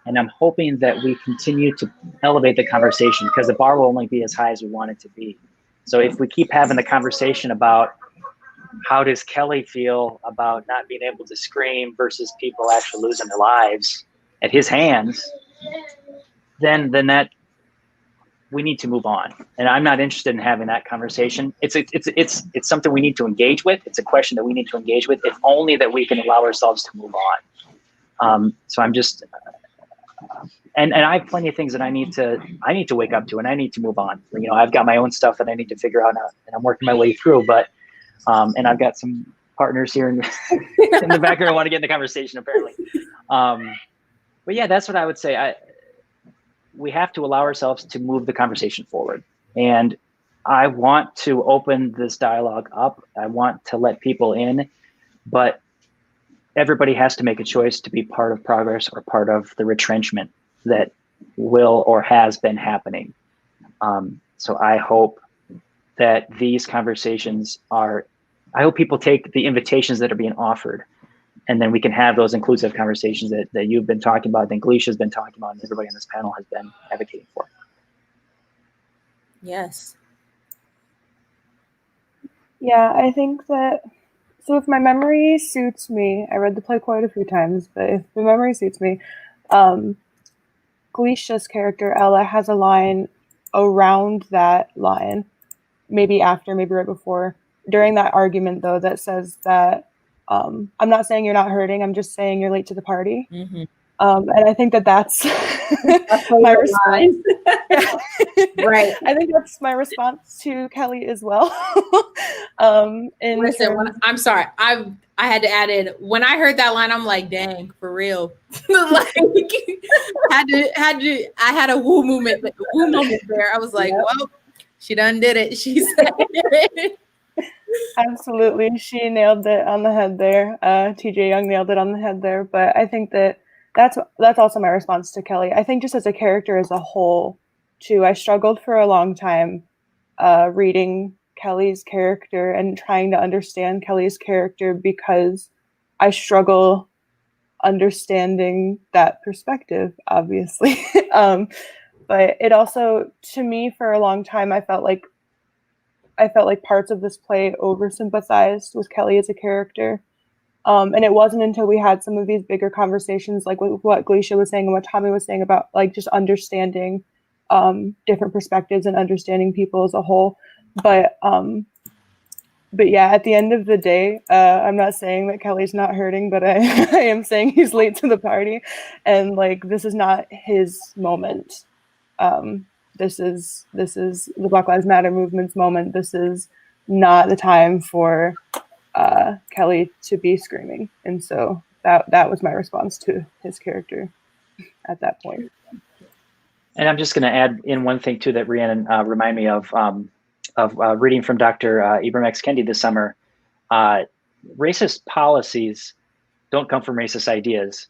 [SPEAKER 6] I'm hoping that we continue to elevate the conversation, because the bar will only be as high as we want it to be. So if we keep having the conversation about how does Kelly feel about not being able to scream versus people actually losing their lives at his hands, then that we need to move on. And I'm not interested in having that conversation. It's something we need to engage with. It's a question that we need to engage with, if only that we can allow ourselves to move on. So I'm just, and I have plenty of things that I need to wake up to, and I need to move on. I've got my own stuff that I need to figure out now, and I'm working my way through, but and I've got some partners here in the background who want to get in the conversation, apparently. But yeah, that's what I would say. We have to allow ourselves to move the conversation forward. And I want to open this dialogue up. I want to let people in, but everybody has to make a choice to be part of progress or part of the retrenchment that will or has been happening. So I hope that these conversations I hope people take the invitations that are being offered, and then we can have those inclusive conversations that you've been talking about, that Gleisha's been talking about, and everybody on this panel has been advocating for.
[SPEAKER 1] Yes.
[SPEAKER 3] Yeah, I think that, so if my memory suits me, I read the play quite a few times, but if the memory suits me, Glicia's character, Ella, has a line around that line, maybe after, maybe right before, during that argument, though, that says that, I'm not saying you're not hurting, I'm just saying you're late to the party.
[SPEAKER 1] Mm-hmm.
[SPEAKER 3] And I think that's my response.
[SPEAKER 2] Right.
[SPEAKER 3] I think that's my response to Kelly as well.
[SPEAKER 1] Listen, I'm sorry. I had to add in, when I heard that line, I'm like, dang, for real. Like, I had a woo moment there. I was like,
[SPEAKER 2] Yep.
[SPEAKER 1] well, she done did it. She said it.
[SPEAKER 3] Absolutely. She nailed it on the head there. TJ Young nailed it on the head there. But I think that's also my response to Kelly. I think just as a character as a whole, too, I struggled for a long time reading Kelly's character and trying to understand Kelly's character because I struggle understanding that perspective, obviously. But it also, to me, for a long time, I felt like parts of this play oversympathized with Kelly as a character. And it wasn't until we had some of these bigger conversations, like what Glecia was saying and what Tommy was saying about like just understanding different perspectives and understanding people as a whole. But yeah, at the end of the day, I'm not saying that Kelly's not hurting, but I am saying he's late to the party, and like this is not his moment. This is the Black Lives Matter movement's moment. This is not the time for Kelly to be screaming, and so that was my response to his character at that point.
[SPEAKER 6] And I'm just going to add in one thing too that Rhiannon reminded me of reading from Dr. Ibram X. Kendi this summer. Racist policies don't come from racist ideas.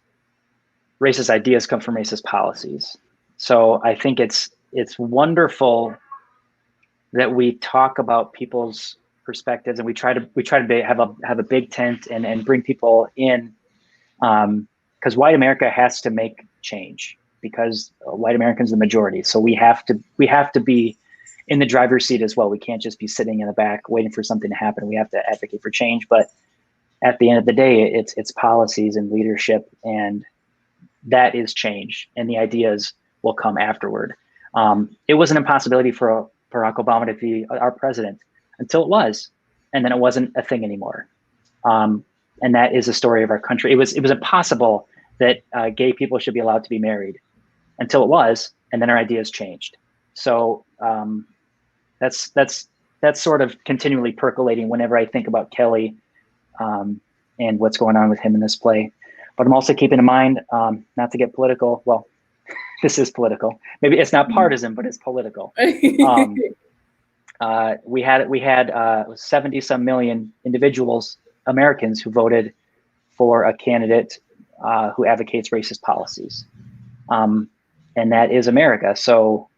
[SPEAKER 6] Racist ideas come from racist policies. So I think it's wonderful that we talk about people's perspectives and we try to have a big tent and bring people in, because white America has to make change, because white Americans are the majority. So we have to be in the driver's seat as well. We can't just be sitting in the back waiting for something to happen. We have to advocate for change. But at the end of the day, it's policies and leadership, and that is change. And the ideas will come afterward. It was an impossibility for Barack Obama to be our president until it was, and then it wasn't a thing anymore. And that is the story of our country. It was impossible that gay people should be allowed to be married until it was, and then our ideas changed. So that's sort of continually percolating whenever I think about Kelly and what's going on with him in this play. But I'm also keeping in mind, not to get political. Well, this is political. Maybe it's not partisan, but it's political. We had 70 some million individuals, Americans, who voted for a candidate who advocates racist policies. And that is America. So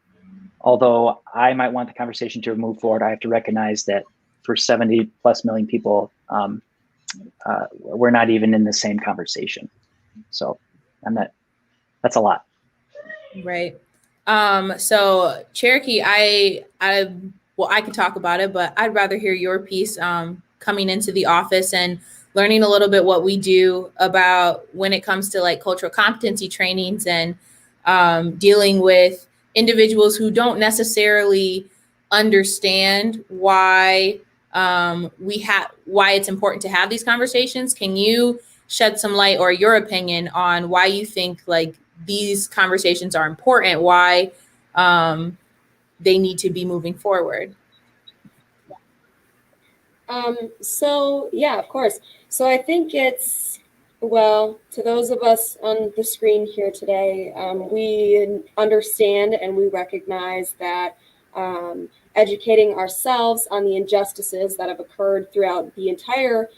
[SPEAKER 6] although I might want the conversation to move forward, I have to recognize that for 70 plus million people, we're not even in the same conversation. So that's a lot.
[SPEAKER 1] Right. So Cherokee, I can talk about it, but I'd rather hear your piece coming into the office and learning a little bit what we do about when it comes to like cultural competency trainings and dealing with individuals who don't necessarily understand why why it's important to have these conversations. Can you shed some light or your opinion on why you think like these conversations are important, why they need to be moving forward?
[SPEAKER 5] So yeah, of course. So I think to those of us on the screen here today, we understand and we recognize that educating ourselves on the injustices that have occurred throughout the entire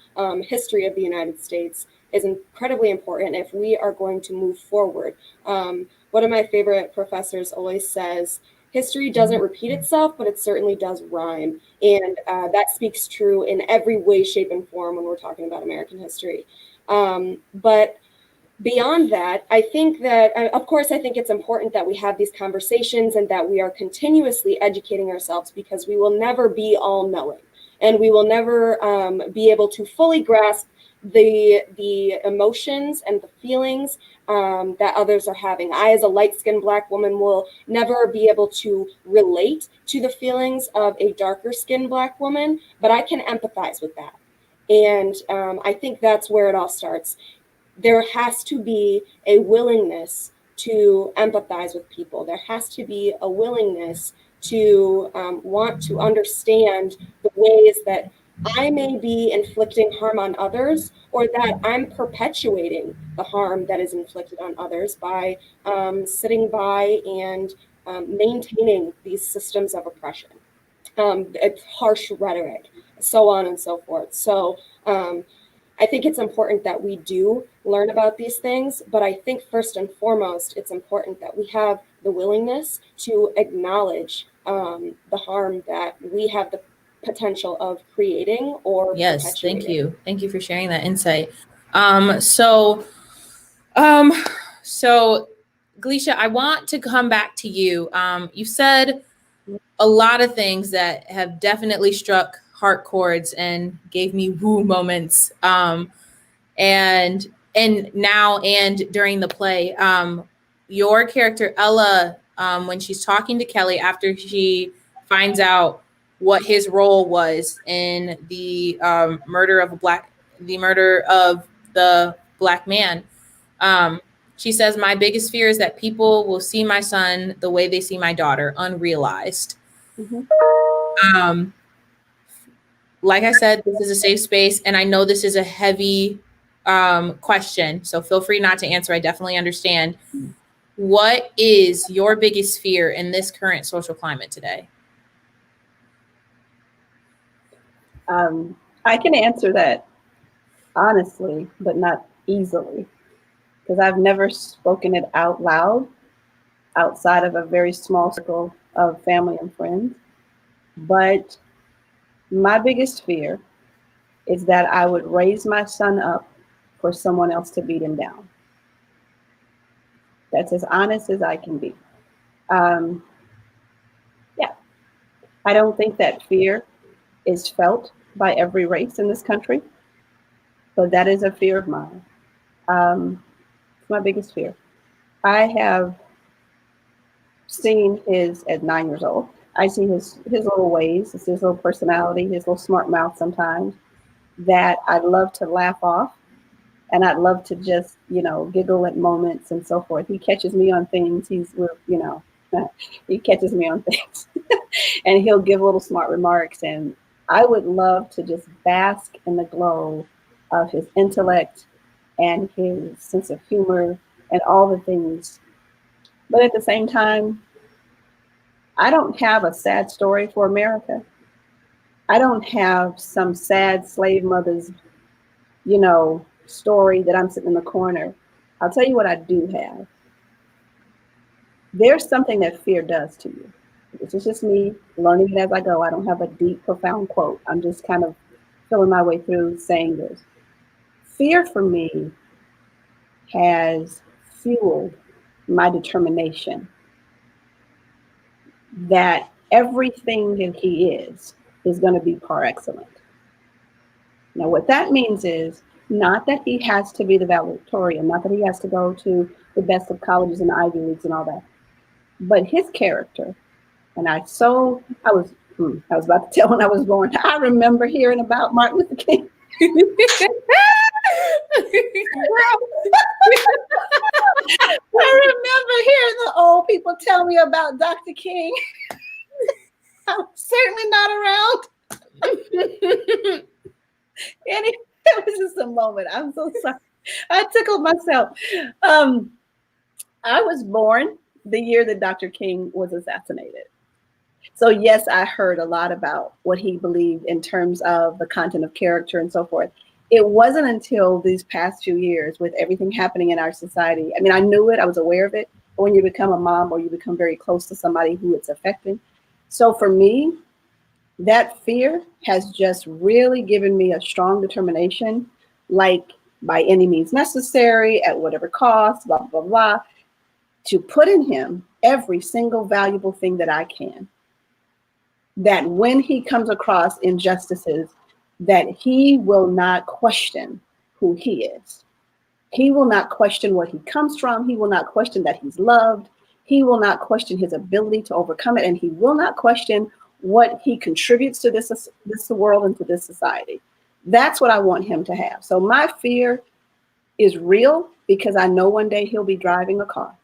[SPEAKER 5] history of the United States is incredibly important if we are going to move forward. One of my favorite professors always says, history doesn't repeat itself, but it certainly does rhyme. And that speaks true in every way, shape, and form when we're talking about American history. But beyond that, I think that, of course, I think it's important that we have these conversations and that we are continuously educating ourselves, because we will never be all knowing and we will never be able to fully grasp the emotions and the feelings that others are having. I, as a light-skinned Black woman, will never be able to relate to the feelings of a darker-skinned Black woman, but I can empathize with that. And I think that's where it all starts. There has to be a willingness to empathize with people. There has to be a willingness to want to understand the ways that I may be inflicting harm on others, or that I'm perpetuating the harm that is inflicted on others by sitting by and maintaining these systems of oppression, harsh rhetoric, so on and so forth. So I think it's important that we do learn about these things, but I think first and foremost, it's important that we have the willingness to acknowledge the harm that we have the potential of creating or
[SPEAKER 1] Yes,
[SPEAKER 5] perpetuating.
[SPEAKER 1] thank you. Thank you for sharing that insight. So Gleisha, I want to come back to you. You said a lot of things that have definitely struck heart chords and gave me woo moments. And now and during the play, your character Ella, when she's talking to Kelly after she finds out what his role was in the murder of the Black man, she says, "My biggest fear is that people will see my son the way they see my daughter, unrealized."
[SPEAKER 2] Mm-hmm.
[SPEAKER 1] Like I said, this is a safe space, and I know this is a heavy question, so feel free not to answer. I definitely understand. What is your biggest fear in this current social climate today?
[SPEAKER 2] I can answer that honestly, but not easily, because I've never spoken it out loud outside of a very small circle of family and friends. But my biggest fear is that I would raise my son up for someone else to beat him down. That's as honest as I can be. Yeah, I don't think that fear is felt by every race in this country, but that is a fear of mine. It's my biggest fear. I have seen his at 9 years old. I see his little ways, his little personality, his little smart mouth sometimes that I'd love to laugh off, and I'd love to just, giggle at moments and so forth. He catches me on things. He catches me on things and he'll give little smart remarks. And I would love to just bask in the glow of his intellect and his sense of humor and all the things. But at the same time, I don't have a sad story for America. I don't have some sad slave mother's, story that I'm sitting in the corner. I'll tell you what I do have. There's something that fear does to you. This is just me learning it as I go. I don't have a deep, profound quote. I'm just kind of feeling my way through saying this. Fear for me has fueled my determination that everything that he is going to be par excellent. Now, what that means is not that he has to be the valedictorian, not that he has to go to the best of colleges and Ivy Leagues and all that, but his character. And I was about to tell when I was born, I remember hearing about Martin Luther King. I remember hearing the old people tell me about Dr. King. I was certainly not around. And it was just a moment. I'm so sorry. I tickled myself. I was born the year that Dr. King was assassinated. So yes, I heard a lot about what he believed in terms of the content of character and so forth. It wasn't until these past few years with everything happening in our society. I mean, I knew it, I was aware of it, but when you become a mom or you become very close to somebody who it's affecting. So for me, that fear has just really given me a strong determination, like by any means necessary, at whatever cost, blah, blah, blah, to put in him every single valuable thing that I can. That when he comes across injustices, that he will not question who he is. He will not question where he comes from. He will not question that he's loved. He will not question his ability to overcome it. And he will not question what he contributes to this world and to this society. That's what I want him to have. So my fear is real because I know one day he'll be driving a car.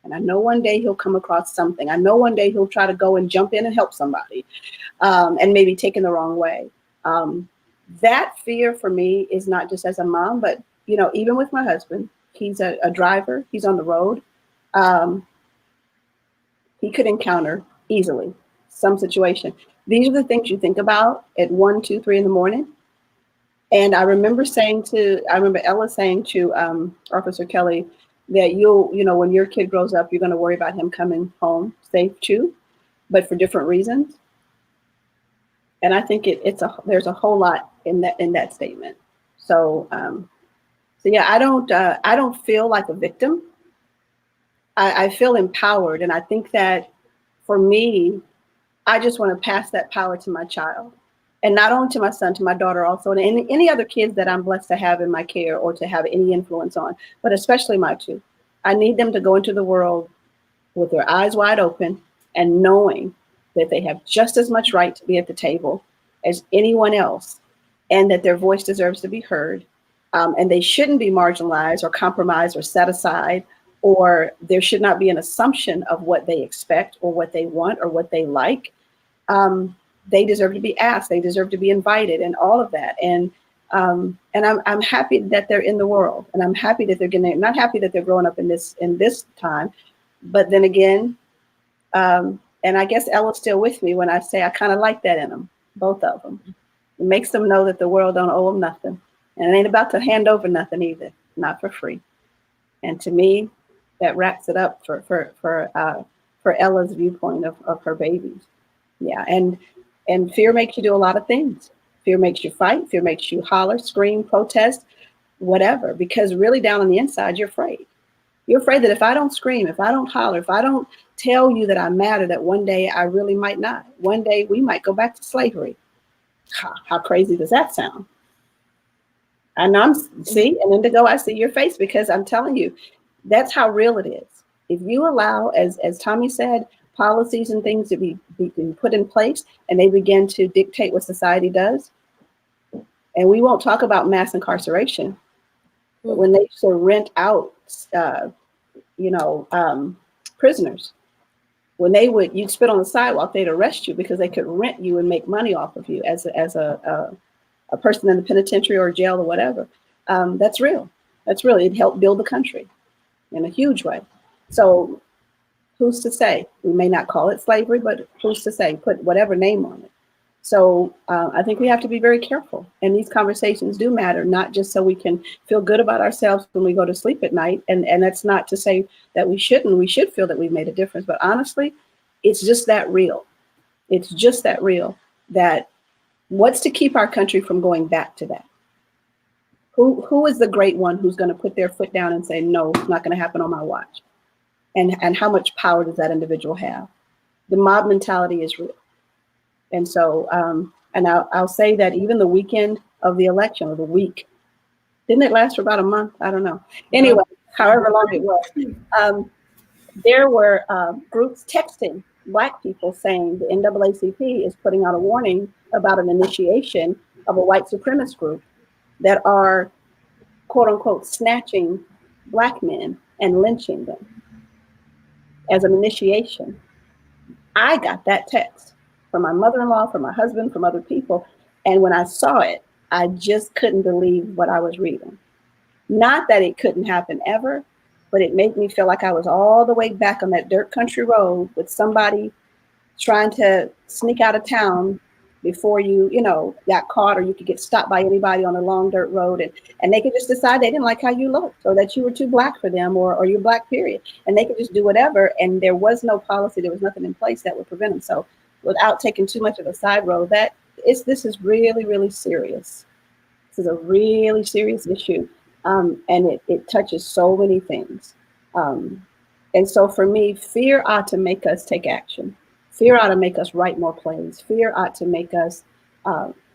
[SPEAKER 2] And I know one day he'll come across something. I know one day he'll try to go and jump in and help somebody and maybe taken the wrong way. That fear for me is not just as a mom, but even with my husband, he's a driver. He's on the road. He could encounter easily some situation. These are the things you think about at 1, 2, 3 in the morning. And I remember Ella saying to Officer Kelly that when your kid grows up, you're going to worry about him coming home safe too, but for different reasons. And I think there's a whole lot in that statement. So yeah, I don't feel like a victim. I feel empowered, and I think that for me, I just want to pass that power to my child, and not only to my son, to my daughter also, and any other kids that I'm blessed to have in my care or to have any influence on, but especially my two. I need them to go into the world with their eyes wide open and knowing that they have just as much right to be at the table as anyone else, and that their voice deserves to be heard, and they shouldn't be marginalized or compromised or set aside, or there should not be an assumption of what they expect or what they want or what they like. They deserve to be asked, they deserve to be invited, and all of that. And I'm happy that they're in the world, and I'm happy that not happy that they're growing up in this time, but then again, and I guess Ella's still with me when I say I kind of like that in them, both of them. It makes them know that the world don't owe them nothing, and it ain't about to hand over nothing either, not for free. And to me, that wraps it up for Ella's viewpoint of her babies. Yeah, and fear makes you do a lot of things. Fear makes you fight. Fear makes you holler, scream, protest, whatever. Because really down on the inside, you're afraid. You're afraid that if I don't scream, if I don't holler, if I don't tell you that I matter, that one day I really might not. One day we might go back to slavery. How crazy does that sound? And see, and Indigo, I see your face because I'm telling you, that's how real it is. If you allow, as Tommy said, policies and things to be put in place, and they begin to dictate what society does, and we won't talk about mass incarceration, but when they used to rent out, prisoners, when you'd spit on the sidewalk, they'd arrest you because they could rent you and make money off of you as a person in the penitentiary or jail or whatever. That's real. That's real. It helped build the country in a huge way. So who's to say? We may not call it slavery, but who's to say? Put whatever name on it. So I think we have to be very careful. And these conversations do matter, not just so we can feel good about ourselves when we go to sleep at night. And that's not to say that we shouldn't. We should feel that we've made a difference. But honestly, it's just that real. It's just that real that what's to keep our country from going back to that? Who is the great one who's going to put their foot down and say, no, it's not going to happen on my watch? And how much power does that individual have? The mob mentality is real. And so, and I'll say that even the weekend of the election, or the week, didn't it last for about a month? I don't know. Anyway, however long it was, there were groups texting Black people saying the NAACP is putting out a warning about an initiation of a white supremacist group that are, quote unquote, snatching Black men and lynching them as an initiation. I got that text from my mother-in-law, from my husband, from other people. And when I saw it, I just couldn't believe what I was reading. Not that it couldn't happen ever, but it made me feel like I was all the way back on that dirt country road with somebody trying to sneak out of town before you got caught, or you could get stopped by anybody on a long dirt road, and they could just decide they didn't like how you looked, or that you were too Black for them, or you're Black, period. And they could just do whatever, and there was no policy, there was nothing in place that would prevent them. So without taking too much of a side road, this is really, really serious. This is a really serious issue, and it touches so many things. And so for me, fear ought to make us take action. Fear ought to make us write more plays. Fear ought to make us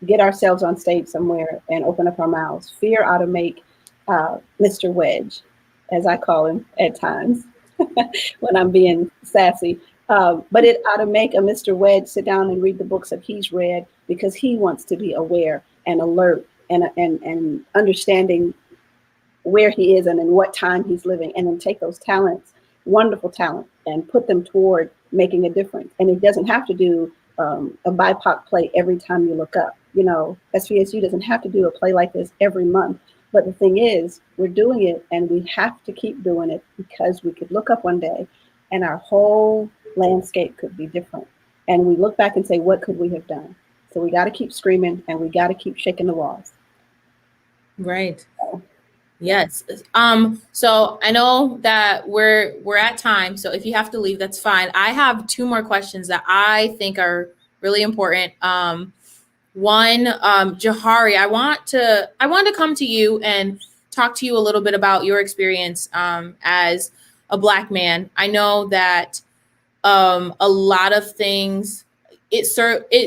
[SPEAKER 2] get ourselves on stage somewhere and open up our mouths. Fear ought to make Mr. Wedge, as I call him at times when I'm being sassy. But it ought to make a Mr. Wedge sit down and read the books that he's read, because he wants to be aware and alert and understanding where he is and in what time he's living, and then take those talents, wonderful talent, and put them toward making a difference. And it doesn't have to do a BIPOC play every time you look up. You know, SVSU doesn't have to do a play like this every month. But the thing is, we're doing it, and we have to keep doing it, because we could look up one day and our whole landscape could be different. And we look back and say, what could we have done? So we got to keep screaming, and we got to keep shaking the walls.
[SPEAKER 1] Right. Yes. So I know that we're at time. So if you have to leave, that's fine. I have two more questions that I think are really important. One, Jahari, I want to come to you and talk to you a little bit about your experience as a Black man. I know that a lot of things, it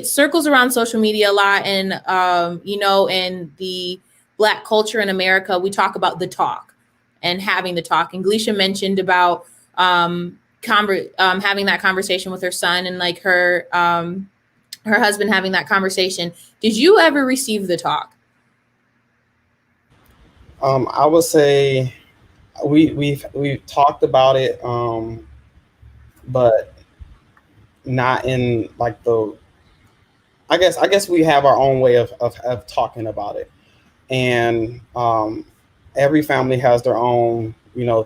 [SPEAKER 1] circles around social media a lot, and you know, in the Black culture in America, we talk about the talk and having the talk. And Gleisha mentioned about having that conversation with her son, and like her husband having that conversation. Did you ever receive the talk?
[SPEAKER 4] I would say we've talked about it, but not in like the. I guess we have our own way of talking about it, and every family has their own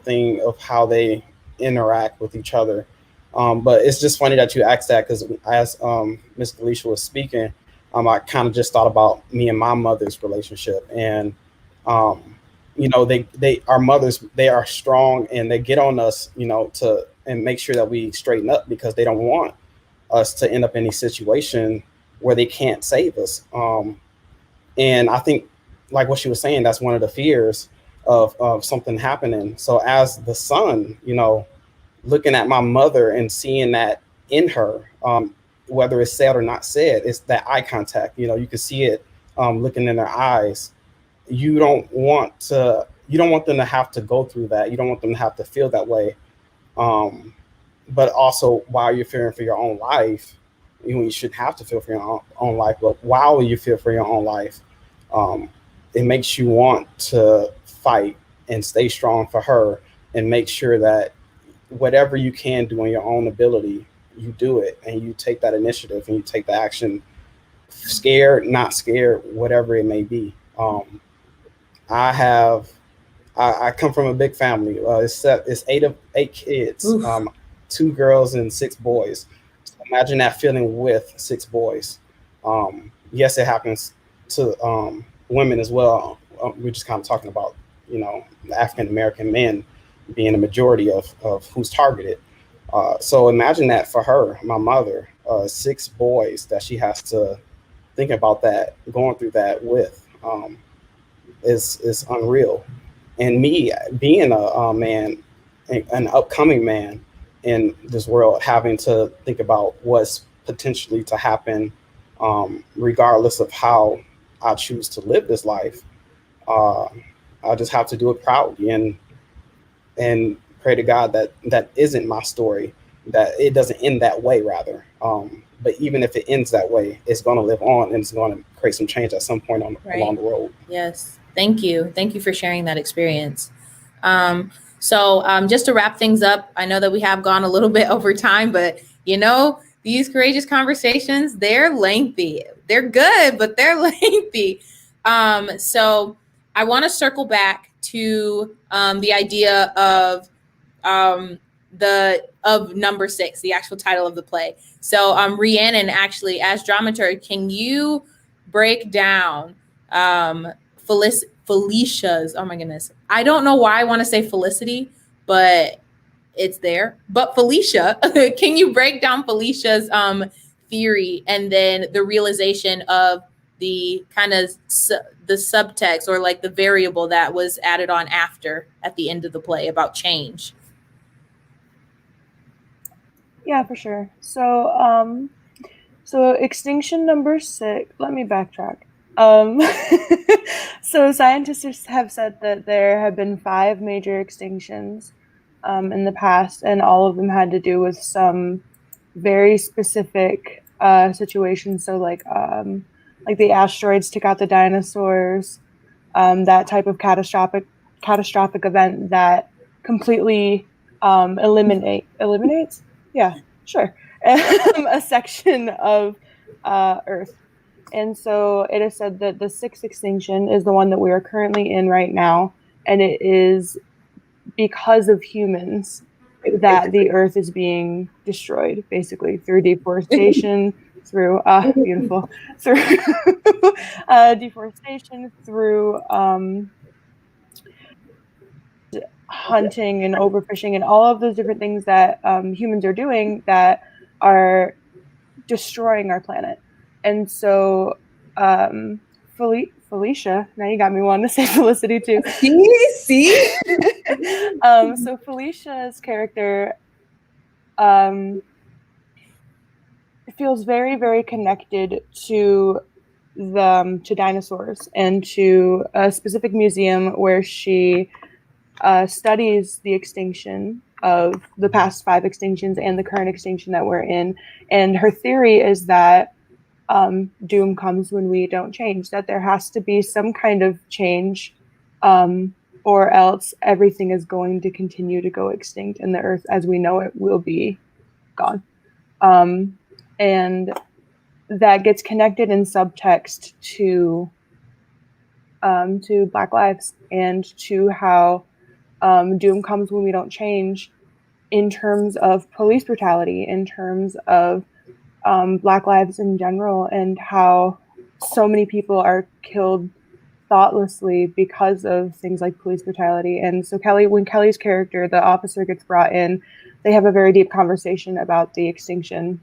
[SPEAKER 4] thing of how they interact with each other. But it's just funny that you asked that, because as Ms. Gleisha was speaking, I kind of just thought about me and my mother's relationship, and they our mothers, they are strong, and they get on us to and make sure that we straighten up, because they don't want us to end up in a situation where they can't save us. And I think, like what she was saying, that's one of the fears of something happening. So as the son, looking at my mother and seeing that in her, whether it's said or not said, it's that eye contact. You can see it looking in their eyes. You don't want them to have to go through that. You don't want them to have to feel that way. But also, while you're fearing for your own life, you shouldn't have to feel for your own life. But while you feel for your own life, it makes you want to fight and stay strong for her, and make sure that whatever you can do in your own ability, you do it, and you take that initiative and you take the action, scared, not scared, whatever it may be. I come from a big family. It's eight kids, 2 girls and 6 boys. So imagine that feeling with 6 boys. Yes, it happens to women as well. We're just kind of talking about the African American men being the majority of who's targeted. So imagine that for her, my mother, 6 boys that she has to think about, that going through that with, is unreal. And me being a man, an upcoming man in this world, having to think about what's potentially to happen, regardless of how I choose to live this life. I just have to do it proudly, and pray to God that isn't my story, that it doesn't end that way, rather. But even if it ends that way, it's going to live on, and it's going to create some change at some point along the road.
[SPEAKER 1] Yes. Thank you. Thank you for sharing that experience. So just to wrap things up, I know that we have gone a little bit over time, but these courageous conversations, they're lengthy. They're good, but they're lengthy. So I want to circle back to the idea of number 6, the actual title of the play. So Rhiannon, actually, as dramaturg, can you break down Felicia's, oh my goodness, I don't know why I want to say Felicity, but it's there. But Felicia, can you break down Felicia's theory, and then the realization of the kind of the subtext, or like the variable that was added on after at the end of the play about change?
[SPEAKER 3] Yeah, for sure. So extinction number 6, let me backtrack. So scientists have said that there have been 5 major extinctions in the past, and all of them had to do with some very specific situations. So like the asteroids took out the dinosaurs, that type of catastrophic event that completely eliminates, yeah, sure, a section of Earth. And so it is said that the 6th extinction is the one that we are currently in right now, and it is because of humans that the Earth is being destroyed, basically through deforestation, through beautiful, through deforestation, through hunting and overfishing, and all of those different things that humans are doing that are destroying our planet. And so Felicia, now you got me wanting to say Felicity too.
[SPEAKER 1] See?
[SPEAKER 3] So Felicia's character feels very, very connected to dinosaurs and to a specific museum where she studies the extinction of the past 5 extinctions and the current extinction that we're in. And her theory is that doom comes when we don't change, that there has to be some kind of change, or else everything is going to continue to go extinct and the Earth as we know it will be gone. And that gets connected in subtext to Black lives and to how doom comes when we don't change in terms of police brutality, in terms of Black lives in general, and how so many people are killed thoughtlessly because of things like police brutality. And so when Kelly's character, the officer, gets brought in, they have a very deep conversation about the extinction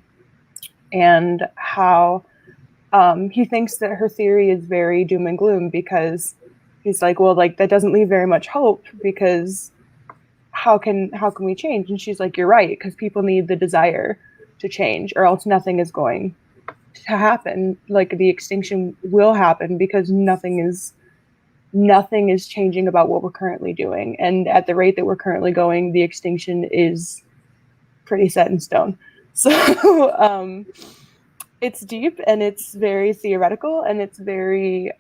[SPEAKER 3] and how he thinks that her theory is very doom and gloom, because he's like, well, like that doesn't leave very much hope, because how can we change? And she's like, you're right, because people need the desire to change, or else nothing is going to happen. Like the extinction will happen because nothing is changing about what we're currently doing. And at the rate that we're currently going, the extinction is pretty set in stone. So it's deep and it's very theoretical and it's very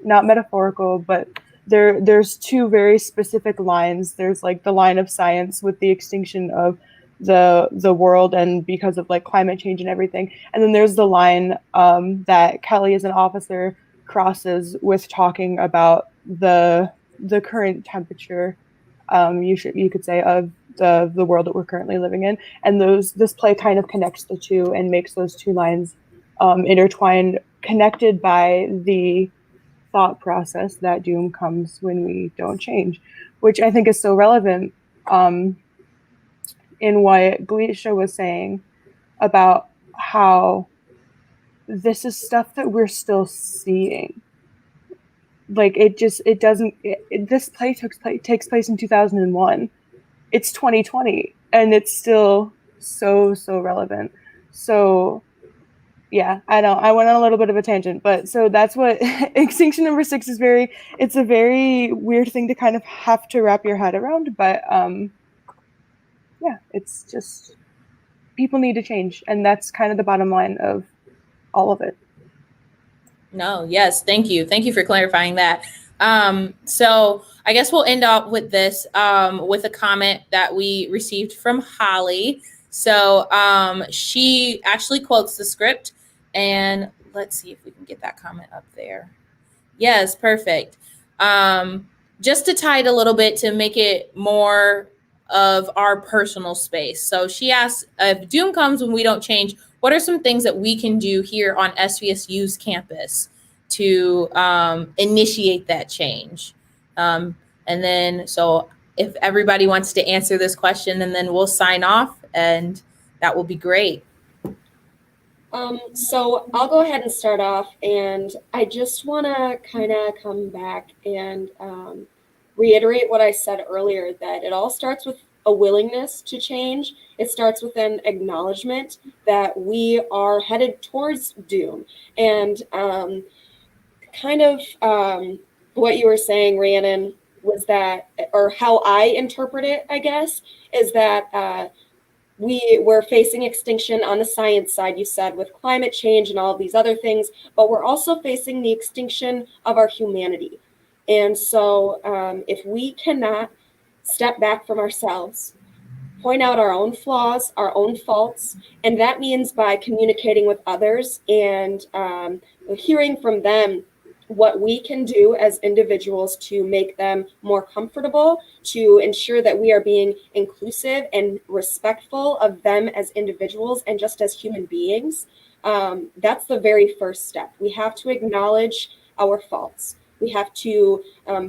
[SPEAKER 3] not metaphorical, but there's 2 very specific lines. There's like the line of science with the extinction of the world and because of like climate change and everything, and then there's the line that Kelly as an officer crosses with talking about the current temperature, you could say, of the world that we're currently living in. And this play kind of connects the 2 and makes those 2 lines intertwined, connected by the thought process that doom comes when we don't change, which I think is so relevant in what Gleisha was saying about how this is stuff that we're still seeing. Like this play takes place in 2001. It's 2020 and it's still so relevant. So yeah, I went on a little bit of a tangent, but so that's what extinction number 6 is. It's a very weird thing to kind of have to wrap your head around, but yeah, it's just people need to change, and that's kind of the bottom line of all of it.
[SPEAKER 1] No, yes, thank you for clarifying that. So I guess we'll end up with this with a comment that we received from Holly. So she actually quotes the script, and let's see if we can get that comment up there. Yes, perfect. Just to tie it a little bit to make it more of our personal space. So she asks, if doom comes when we don't change, what are some things that we can do here on SVSU's campus to initiate that change? And then, so if everybody wants to answer this question, and then we'll sign off, and that will be great.
[SPEAKER 5] So I'll go ahead and start off, and I just want to kind of come back and reiterate what I said earlier, that it all starts with a willingness to change. It starts with an acknowledgement that we are headed towards doom. And what you were saying, Rhiannon, was that, or how I interpret it, I guess, is that we were facing extinction on the science side, you said, with climate change and all of these other things, but we're also facing the extinction of our humanity. And so if we cannot step back from ourselves, point out our own flaws, our own faults, and that means by communicating with others and hearing from them what we can do as individuals to make them more comfortable, to ensure that we are being inclusive and respectful of them as individuals and just as human beings. That's the very first step. We have to acknowledge our faults. We have to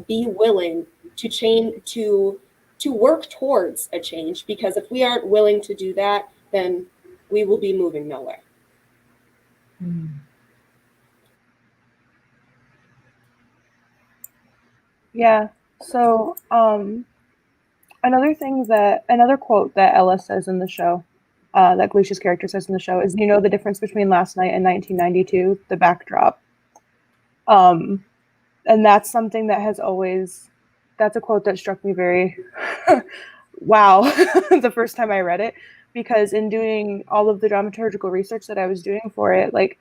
[SPEAKER 5] be willing to change, to work towards a change, because if we aren't willing to do that, then we will be moving nowhere.
[SPEAKER 3] Yeah. So another quote that Ella says in the show, that Glicia's character says in the show, is, "You know the difference between last night and 1992, the backdrop." And that's something that has always, that's a quote that struck me very wow the first time I read it, because in doing all of the dramaturgical research that I was doing for it, like,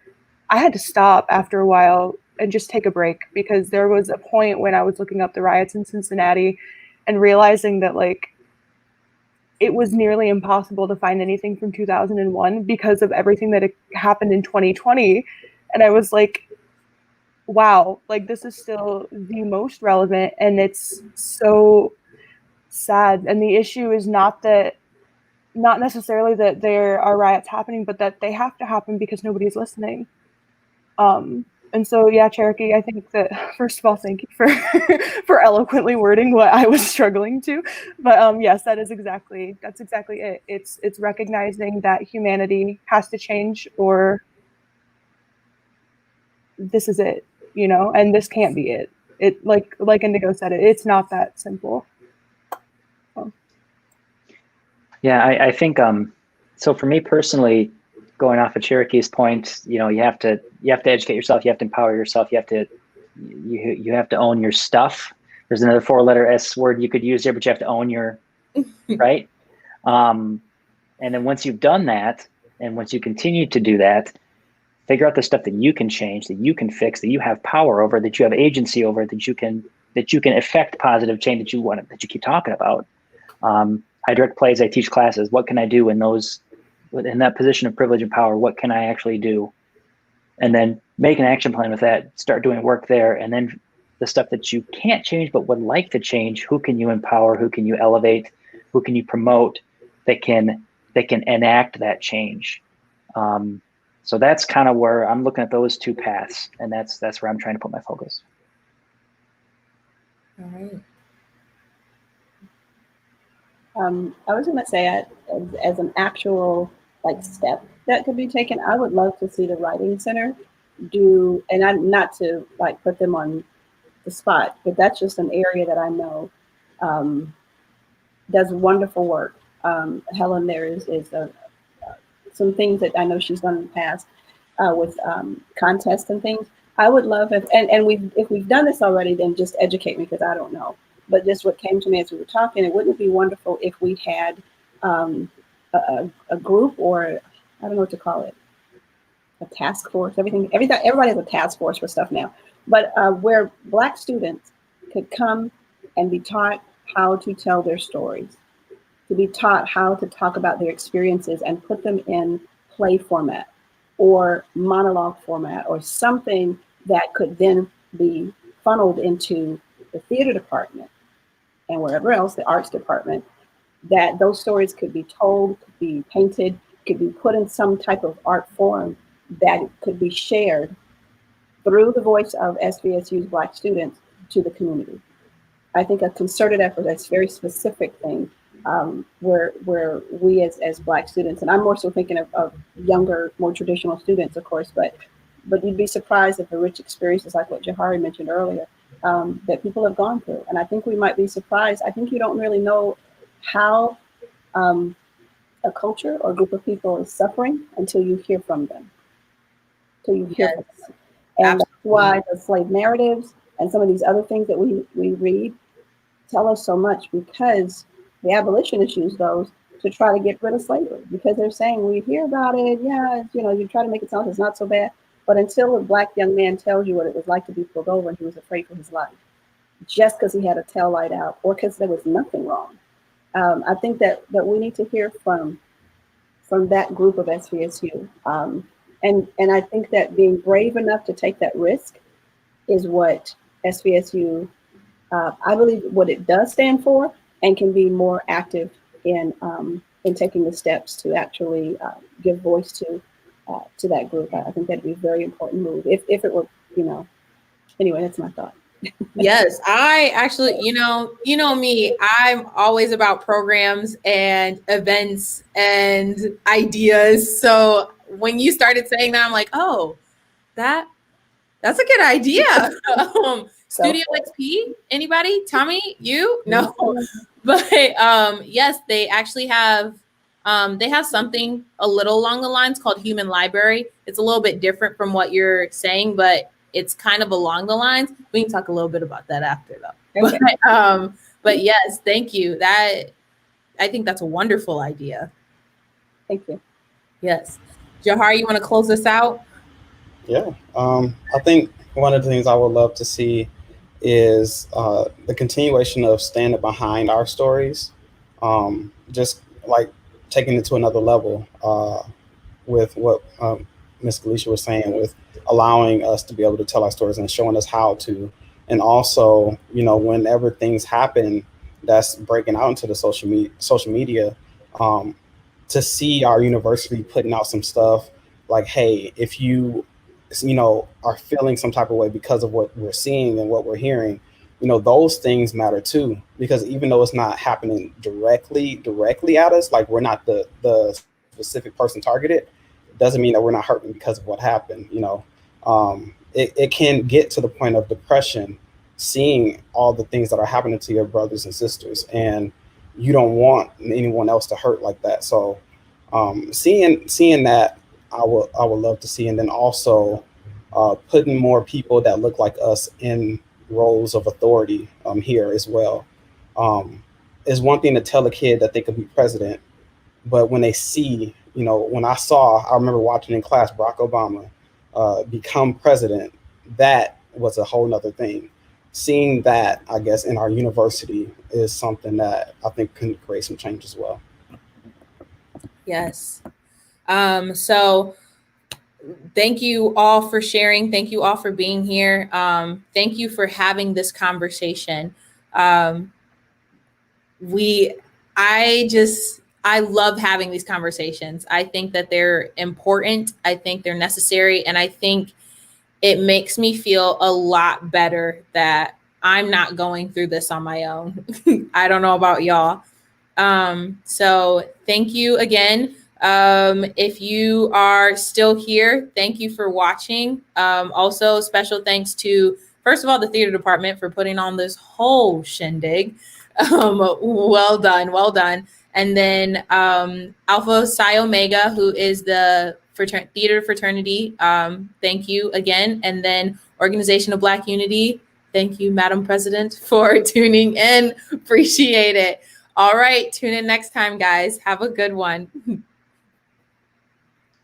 [SPEAKER 3] I had to stop after a while and just take a break, because there was a point when I was looking up the riots in Cincinnati and realizing that, like, it was nearly impossible to find anything from 2001 because of everything that happened in 2020. And I was like, wow, like, this is still the most relevant, and it's so sad. And the issue is not necessarily that there are riots happening, but that they have to happen because nobody's listening. And so, yeah, Cherokee, I think that, first of all, thank you for for eloquently wording what I was struggling to. But yes, that's exactly it. It's recognizing that humanity has to change, or this is it, and this can't be it. It, like Indigo said, it's not that simple.
[SPEAKER 6] Yeah, I think so for me personally, going off of Cherokee's point, you have to educate yourself, you have to empower yourself, you have to own your stuff. There's another 4-letter S word you could use there, but you have to own your right. And then once you've done that, and once you continue to do that, figure out the stuff that you can change, that you can fix, that you have power over, that you have agency over, that you can affect positive change that you keep talking about. I direct plays, I teach classes. What can I do in that position of privilege and power? What can I actually do? And then make an action plan with that, start doing work there. And then the stuff that you can't change but would like to change, who can you empower? Who can you elevate? Who can you promote that can enact that change? So that's kind of where I'm looking at those two paths, and that's where I'm trying to put my focus.
[SPEAKER 1] All right.
[SPEAKER 2] I was going to say, as an actual step that could be taken, I would love to see the Writing Center do, and not to put them on the spot, but that's just an area that I know does wonderful work. Helen there is some things that I know she's done in the past with contests and things. I would love if we've done this already, then just educate me, because I don't know. But just what came to me as we were talking, it wouldn't be wonderful if we had a group, or I don't know what to call it, a task force. Everybody has a task force for stuff now, but where Black students could come and be taught how to tell their stories, to be taught how to talk about their experiences and put them in play format or monologue format, or something that could then be funneled into the theater department and wherever else, the arts department, that those stories could be told, could be painted, could be put in some type of art form that could be shared through the voice of SVSU's Black students to the community. I think a concerted effort, that's a very specific thing, where we as Black students, and I'm more so thinking of younger, more traditional students, of course, but you'd be surprised at the rich experiences like what Jahari mentioned earlier, that people have gone through. And I think we might be surprised. I think you don't really know how a culture or group of people is suffering until you hear from them, till you hear
[SPEAKER 1] Yes,
[SPEAKER 2] from them. And that's
[SPEAKER 1] absolutely.
[SPEAKER 2] why the slave narratives and some of these other things that we read tell us so much, because the abolitionists use those to try to get rid of slavery, because they're saying we hear about it, yeah, you know, you try to make it sound like it's not so bad, but until a Black young man tells you what it was like to be pulled over and he was afraid for his life, just because he had a tail light out or because there was nothing wrong. I think that we need to hear from that group of SVSU, and I think that being brave enough to take that risk is what SVSU, I believe, what it does stand for, and can be more active in taking the steps to actually give voice to that group. I think that'd be a very important move if it were, you know. Anyway, that's my thought.
[SPEAKER 1] Yes, I actually, you know me, I'm always about programs and events and ideas. So when you started saying that, I'm like, oh, that that's a good idea.
[SPEAKER 2] So
[SPEAKER 1] Studio XP, anybody? Tommy, you? No. But yes, they actually have something a little along the lines called Human Library. It's a little bit different from what you're saying, but it's kind of along the lines. We can talk a little bit about that after though.
[SPEAKER 2] okay.
[SPEAKER 1] But yes, thank you. That I think that's a wonderful idea.
[SPEAKER 2] Thank you.
[SPEAKER 1] Yes. Jahar, you want to close this out?
[SPEAKER 4] Yeah, I think one of the things I would love to see is the continuation of standing behind our stories, just like taking it to another level with what Ms. Galicia was saying, with allowing us to be able to tell our stories and showing us how to. And also, you know, whenever things happen that's breaking out into the social media, um, to see our university putting out some stuff like, hey, if you know, are feeling some type of way because of what we're seeing and what we're hearing, you know, those things matter too, because even though it's not happening directly at us, like we're not the specific person targeted, doesn't mean that we're not hurting because of what happened. You know, it can get to the point of depression, seeing all the things that are happening to your brothers and sisters, and you don't want anyone else to hurt like that. So seeing that, I would love to see. And then also putting more people that look like us in roles of authority here as well. Um, is one thing to tell a kid that they could be president, but when they see, you know, I remember watching in class Barack Obama become president, that was a whole nother thing. Seeing that, I guess, in our university is something that I think can create some change as well.
[SPEAKER 1] Yes. So thank you all for sharing. Thank you all for being here. Thank you for having this conversation. Um, we, I love having these conversations. I think that they're important. I think they're necessary. And I think it makes me feel a lot better that I'm not going through this on my own. I don't know about y'all. So thank you again. If you are still here, thank you for watching. Also, special thanks to, first of all, the theater department for putting on this whole shindig. Well done, well done. And then Alpha Psi Omega, who is the theater fraternity. Thank you again. And then Organization of Black Unity. Thank you, Madam President, for tuning in. Appreciate it. All right. Tune in next time, guys. Have a good one.